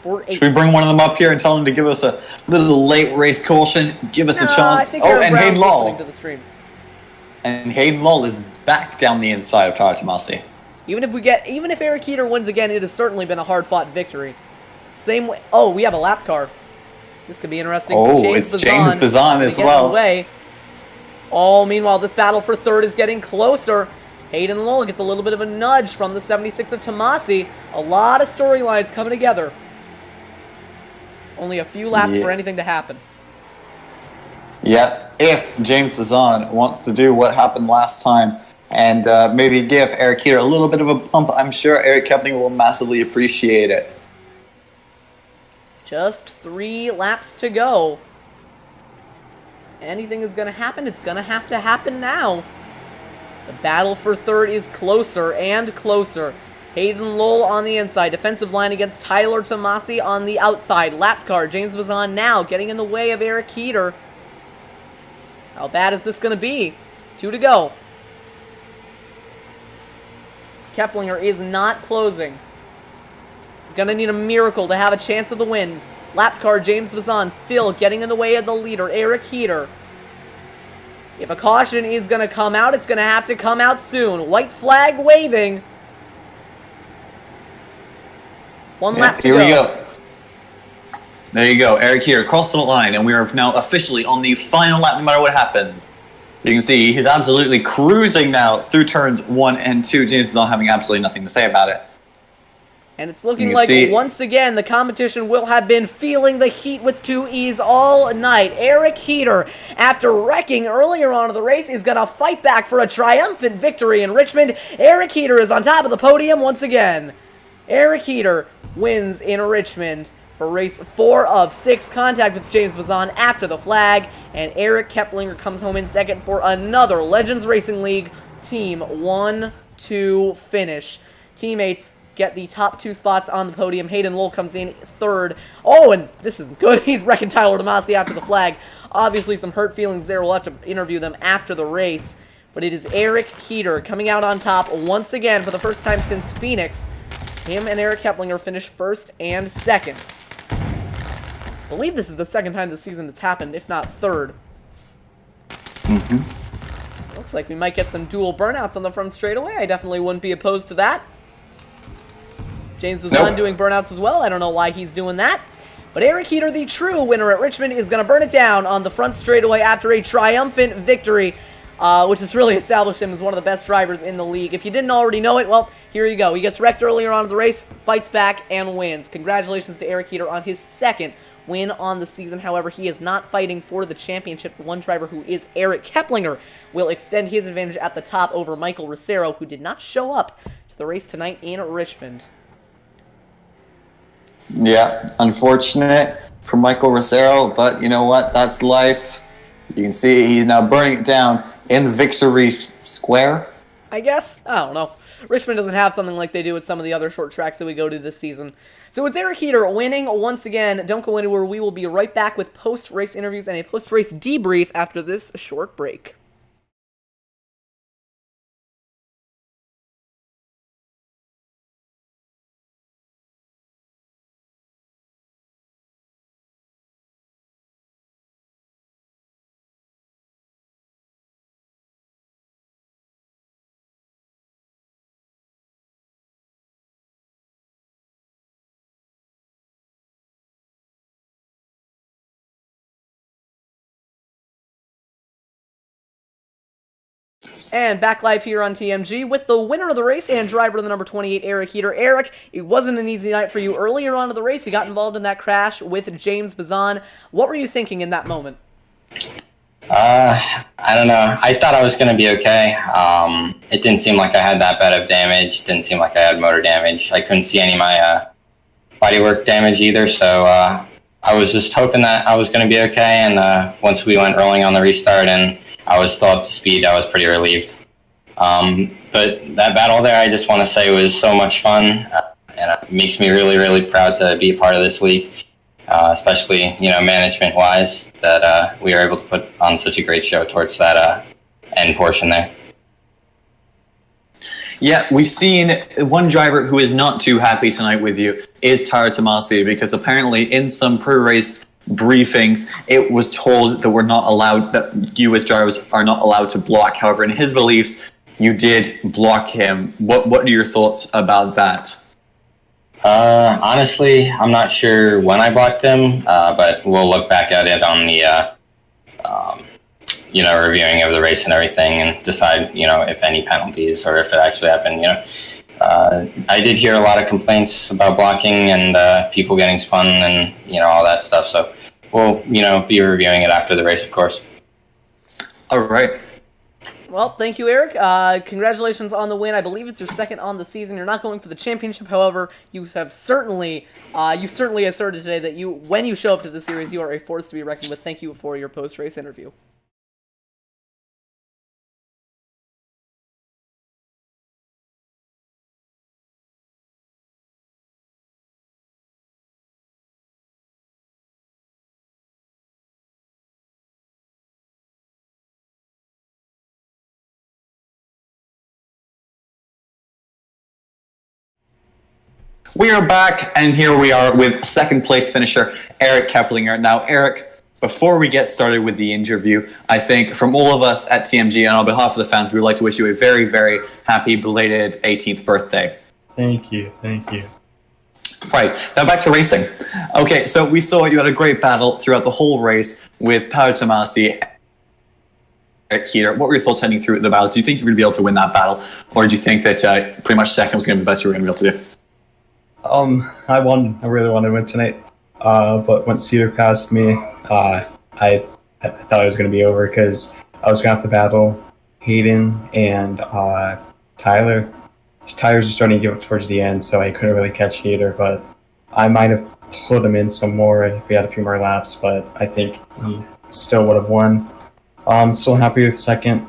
Speaker 2: Should we bring one of them up here and tell them to give us a little late race caution? Give us a chance. And Hayden Lowell.
Speaker 1: To the stream.
Speaker 2: And Hayden Lowell is back down the inside of Tyler Tomasi.
Speaker 1: Even if Eric Heater wins again, it has certainly been a hard-fought victory. Same way. Oh, we have a lap car. This could be interesting.
Speaker 2: It's James Bazan as well.
Speaker 1: Meanwhile, this battle for 3rd is getting closer. Hayden Lowell gets a little bit of a nudge from the 76 of Tomasi. A lot of storylines coming together. Only a few laps for anything to happen.
Speaker 2: Yeah, if James Bazan wants to do what happened last time and maybe give Eric Heater a little bit of a pump, I'm sure Eric Keplinger will massively appreciate it.
Speaker 1: Just 3 laps to go. Anything is going to happen, it's going to happen now. The battle for 3rd is closer and closer. Hayden Lowell on the inside. Defensive line against Tyler Tomasi on the outside. Lap car. James Bazan now getting in the way of Eric Heater. How bad is this going to be? 2 to go. Keplinger is not closing. He's going to need a miracle to have a chance of the win. Lap car James Bazan still getting in the way of the leader, Eric Heater. If a caution is going to come out, it's going to have to come out soon. White flag waving. 1 lap to go.
Speaker 2: Here we go. There you go. Eric Heater crossed the line, and we are now officially on the final lap no matter what happens. You can see he's absolutely cruising now through turns 1 and 2. James is not having absolutely nothing to say about it.
Speaker 1: And it's looking like, once again, the competition will have been feeling the heat with 2 E's all night. Eric Heater, after wrecking earlier on in the race, is going to fight back for a triumphant victory in Richmond. Eric Heater is on top of the podium once again. Eric Heater wins in Richmond for race 4 of 6. Contact with James Bazan after the flag. And Eric Keplinger comes home in 2nd for another Legends Racing League Team 1-2 finish. Teammates get the top 2 spots on the podium. Hayden Lowell comes in 3rd. Oh, and this isn't good. He's wrecking Tyler Tomasi after the flag. Obviously some hurt feelings there. We'll have to interview them after the race. But it is Eric Heater coming out on top once again for the first time since Phoenix. Him and Eric Keplinger finished 1st and 2nd. I believe this is the 2nd time this season it's happened, if not 3rd. Looks like we might get some dual burnouts on the front straightaway. I definitely wouldn't be opposed to that. James was on doing burnouts as well. I don't know why he's doing that. But Eric Heater, the true winner at Richmond, is going to burn it down on the front straightaway after a triumphant victory. which has really established him as one of the best drivers in the league. If you didn't already know it, well, here you go. He gets wrecked earlier on in the race, fights back, and wins. Congratulations to Eric Heater on his second win on the season. However, he is not fighting for the championship. The one driver who is Eric Keplinger will extend his advantage at the top over Michael Rosero, who did not show up to the race tonight in Richmond.
Speaker 2: Yeah, unfortunate for Michael Rosero, but you know what? That's life. You can see he's now burning it down in Victory Square.
Speaker 1: I guess? I don't know. Richmond doesn't have something like they do with some of the other short tracks that we go to this season. So it's Eric Heater winning once again. Don't go anywhere. We will be right back with post-race interviews and a post-race debrief after this short break. And back live here on TMG with the winner of the race and driver of the number 28, Eric Heater. Eric, it wasn't an easy night for you earlier on in the race. You got involved in that crash with James Bazan. What were you thinking in that moment?
Speaker 5: I don't know. I thought I was going to be okay. It didn't seem like I had that bad of damage. Didn't seem like I had motor damage. I couldn't see any of my bodywork damage either, so I was just hoping that I was going to be okay, and once we went rolling on the restart and I was still up to speed, I was pretty relieved. But that battle there, I just want to say, was so much fun, and it makes me really, really proud to be a part of this league, especially, management-wise, that we were able to put on such a great show towards that end portion there.
Speaker 2: Yeah, we've seen one driver who is not too happy tonight with you is Tara Tomasi, because apparently in some pre-race briefings, it was told that that you as drivers are not allowed to block. However, in his beliefs, you did block him. What are your thoughts about that?
Speaker 5: Honestly, I'm not sure when I blocked him, but we'll look back at it on the reviewing of the race and everything and decide, if any penalties or if it actually happened, I did hear a lot of complaints about blocking and people getting spun and, all that stuff. So we'll, be reviewing it after the race, of course.
Speaker 2: All right.
Speaker 1: Well, thank you, Eric. Congratulations on the win. I believe it's your second on the season. You're not going for the championship. However, you have certainly asserted today that when you show up to the series, you are a force to be reckoned with. Thank you for your post-race interview.
Speaker 2: We are back, and here we are with second place finisher Eric Keplinger. Now, Eric, before we get started with the interview, I think from all of us at TMG and on behalf of the fans, we would like to wish you a very, very happy belated 18th birthday.
Speaker 6: Thank you.
Speaker 2: Right, now back to racing. Okay, so we saw you had a great battle throughout the whole race with Paolo Tomasi, Eric Heater. What were your thoughts heading through the battle? Do you think you were going to be able to win that battle, or do you think that pretty much second was going to be the best you were going to be able to do?
Speaker 6: I really wanted to win tonight, but once Cedar passed me, I thought it was going to be over because I was going to have to battle Hayden and Tyler. Tires were starting to give up towards the end, so I couldn't really catch Heater, but I might have pulled him in some more if we had a few more laps, but I think he still would have won. I'm still happy with second.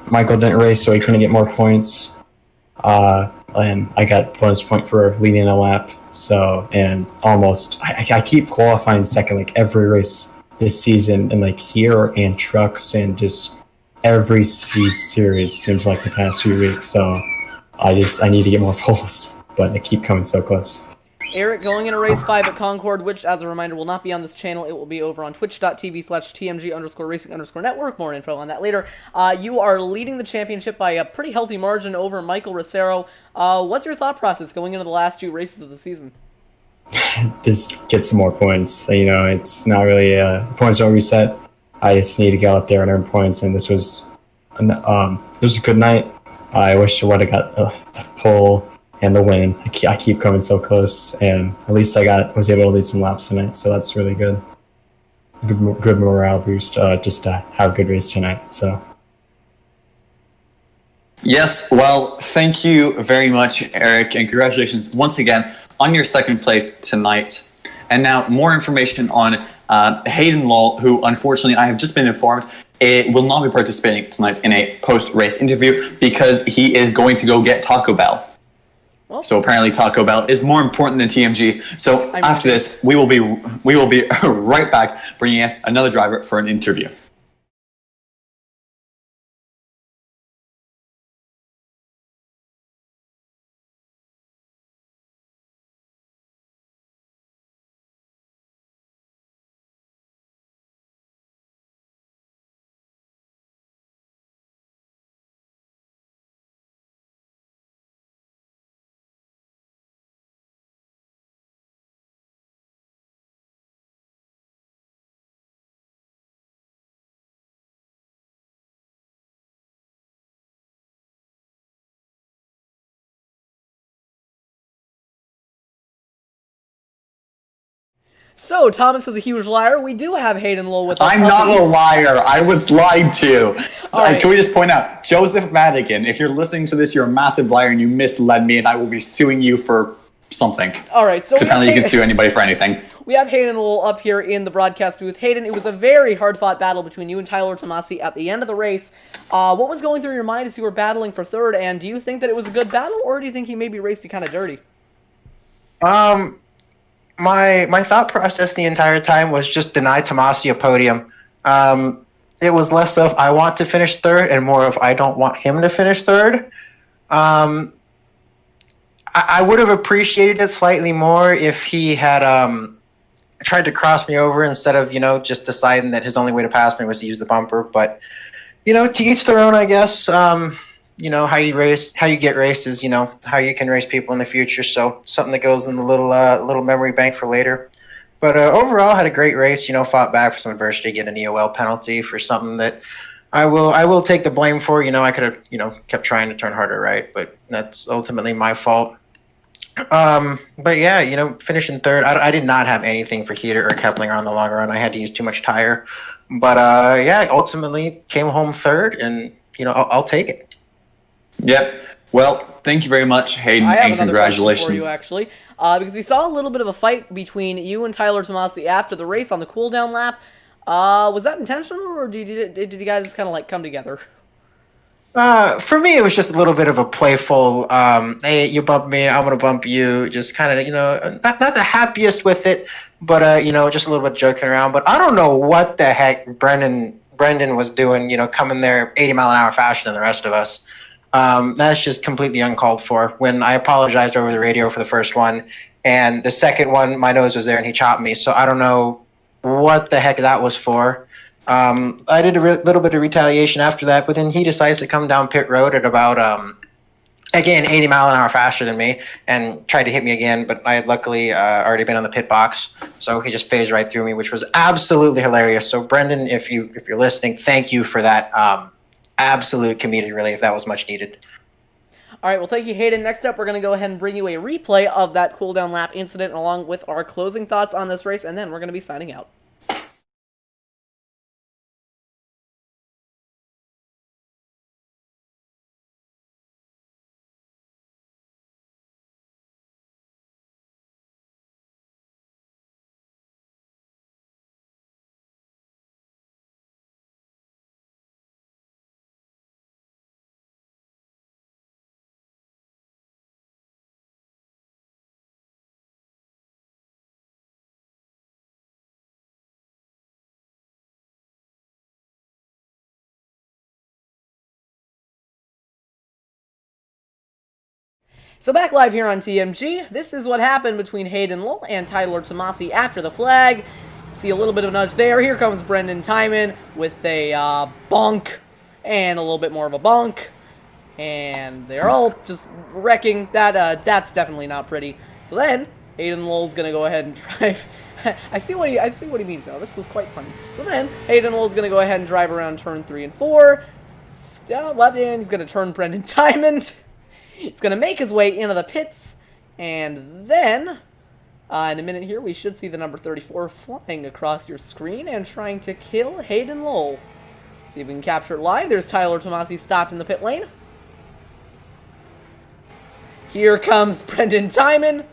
Speaker 6: Michael didn't race, so he couldn't get more points. And I got bonus point for leading a lap. So, and almost, I keep qualifying second like every race this season, and like here and trucks and just every series seems like the past few weeks. So I need to get more poles, but I keep coming so close.
Speaker 1: Eric going into race 5 at Concord, which, as a reminder, will not be on this channel. It will be over on twitch.tv/TMG_racing_network. More info on that later. You are leading the championship by a pretty healthy margin over Michael Rosero. What's your thought process going into the last 2 races of the season?
Speaker 6: Just get some more points. It's not really points don't reset. I just need to go out there and earn points, and this was And, it was a good night. I wish I would have got the pole and the win. I keep coming so close, and at least was able to lead some laps tonight, so that's really good. Good morale boost, just to have a good race tonight. So.
Speaker 2: Yes, well, thank you very much, Eric, and congratulations once again on your second place tonight. And now more information on Hayden Lowell, who unfortunately I have just been informed will not be participating tonight in a post-race interview because he is going to go get Taco Bell.
Speaker 1: Well,
Speaker 2: so apparently Taco Bell is more important than TMG. So after this, we will be right back bringing in another driver for an interview.
Speaker 1: So, Thomas is a huge liar. We do have Hayden Lowell with us.
Speaker 2: I'm not a liar. I was lied to.
Speaker 1: Right.
Speaker 2: Can we just point out, Joseph Madigan, if you're listening to this, you're a massive liar and you misled me, and I will be suing you for something.
Speaker 1: All right. So
Speaker 2: apparently you can sue anybody for anything.
Speaker 1: We have Hayden Lowell up here in the broadcast booth. Hayden, it was a very hard-fought battle between you and Tyler Tomasi at the end of the race. What was going through your mind as you were battling for third, and do you think that it was a good battle, or do you think he maybe raced you kind of dirty?
Speaker 3: My thought process the entire time was just deny Tomasi a podium. It was less of I want to finish third and more of I don't want him to finish third. I would have appreciated it slightly more if he had tried to cross me over instead of, just deciding that his only way to pass me was to use the bumper. But, to each their own, I guess. How you get raced is, how you can race people in the future. So something that goes in the little memory bank for later. But overall, had a great race. Fought back for some adversity, get an EOL penalty for something that I will take the blame for. I could have kept trying to turn harder right, but that's ultimately my fault. But yeah, finishing third, I did not have anything for Heater or Keplinger on the long run. I had to use too much tire. But yeah, ultimately came home third, and I'll take it.
Speaker 2: Yep. Well, thank you very much, Hayden,
Speaker 1: I have
Speaker 2: and
Speaker 1: another
Speaker 2: congratulations.
Speaker 1: question for you, actually, because we saw a little bit of a fight between you and Tyler Tomasi after the race on the cooldown lap. Was that intentional, or did you guys just kind of come together?
Speaker 3: For me, it was just a little bit of a playful, hey, you bump me, I'm going to bump you, just kind of, not the happiest with it, but, just a little bit joking around. But I don't know what the heck Brendan was doing, coming there 80 mile an hour faster than the rest of us. That's just completely uncalled for. When I apologized over the radio for the first one, and the second one, my nose was there and he chopped me. So I don't know what the heck that was for. I did a little bit of retaliation after that, but then he decides to come down pit road at about, again, 80 mile an hour faster than me and tried to hit me again, but I had luckily already been on the pit box. So he just phased right through me, which was absolutely hilarious. So Brendan, if you're listening, thank you for that. Absolute comedic relief. That was much needed.
Speaker 1: All right, well, thank you, Hayden. Next up, we're going to go ahead and bring you a replay of that cooldown lap incident along with our closing thoughts on this race, and then we're going to be signing out. So back live here on TMG, this is what happened between Hayden Lowell and Tyler Tomasi after the flag. See a little bit of a nudge there. Here comes Brendan Timon with a bonk and a little bit more of a bonk. And they're all just wrecking. That's definitely not pretty. So then, Hayden Lowell's going to go ahead and drive. I see what he means now. This was quite funny. So then, Hayden Lowell's going to go ahead and drive around turn 3 and 4. stop up in. He's going to turn Brendan Diamond. He's going to make his way into the pits. And then, in a minute here, we should see the number 34 flying across your screen and trying to kill Hayden Lowell. See if we can capture it live. There's Tyler Tomasi stopped in the pit lane. Here comes Brendan Diamond.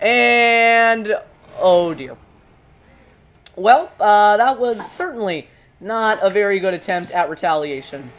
Speaker 1: And, oh dear. Well, that was certainly not a very good attempt at retaliation.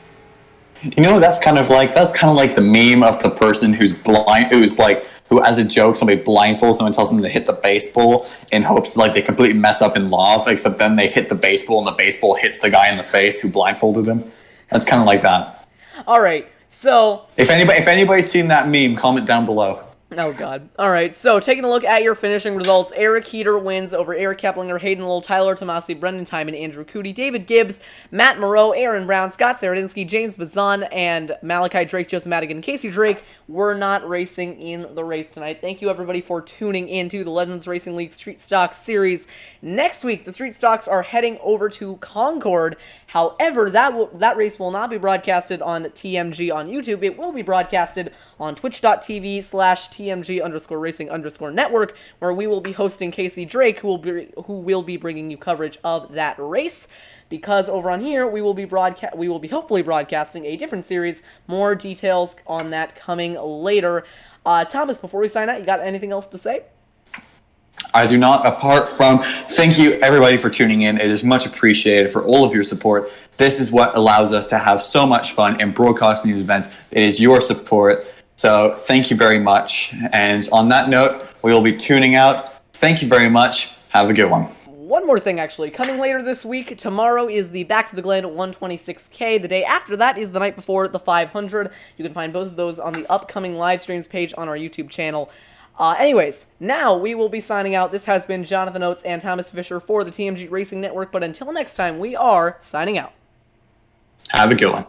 Speaker 2: You know, that's kind of like the meme of the person who's blind, who as a joke somebody blindfolds them and tells them to hit the baseball in hopes like they completely mess up in love, except then they hit the baseball and the baseball hits the guy in the face who blindfolded him. That's kind of like that.
Speaker 1: All right, so
Speaker 2: if anybody's seen that meme, comment down below.
Speaker 1: Oh, God. All right, so taking a look at your finishing results, Eric Heater wins over Eric Keplinger, Hayden Lowell, Tyler Tomasi, Brendan Timon, Andrew Cootie, David Gibbs, Matt Moreau, Aaron Brown, Scott Saradinski, James Bazan, and Malachi Drake, Joseph Madigan, and Casey Drake were not racing in the race tonight. Thank you, everybody, for tuning in to the Legends Racing League Street Stocks series. Next week, the Street Stocks are heading over to Concord. However, that race will not be broadcasted on TMG on YouTube. It will be broadcasted on twitch.tv/TMG_racing_network, where we will be hosting Casey Drake, who will be bringing you coverage of that race. Because over on here, we will be hopefully broadcasting a different series. More details on that coming later. Thomas, before we sign out, you got anything else to say?
Speaker 2: I do not, apart from thank you everybody for tuning in. It is much appreciated for all of your support. This is what allows us to have so much fun and broadcasting these events. It is your support. So thank you very much. And on that note, we will be tuning out. Thank you very much. Have a good one.
Speaker 1: One more thing, actually. Coming later this week, tomorrow is the Back to the Glen 126K. The day after that is the night before the 500. You can find both of those on the upcoming live streams page on our YouTube channel. Anyways, now we will be signing out. This has been Jonathan Oates and Thomas Fisher for the TMG Racing Network. But until next time, we are signing out.
Speaker 2: Have a good one.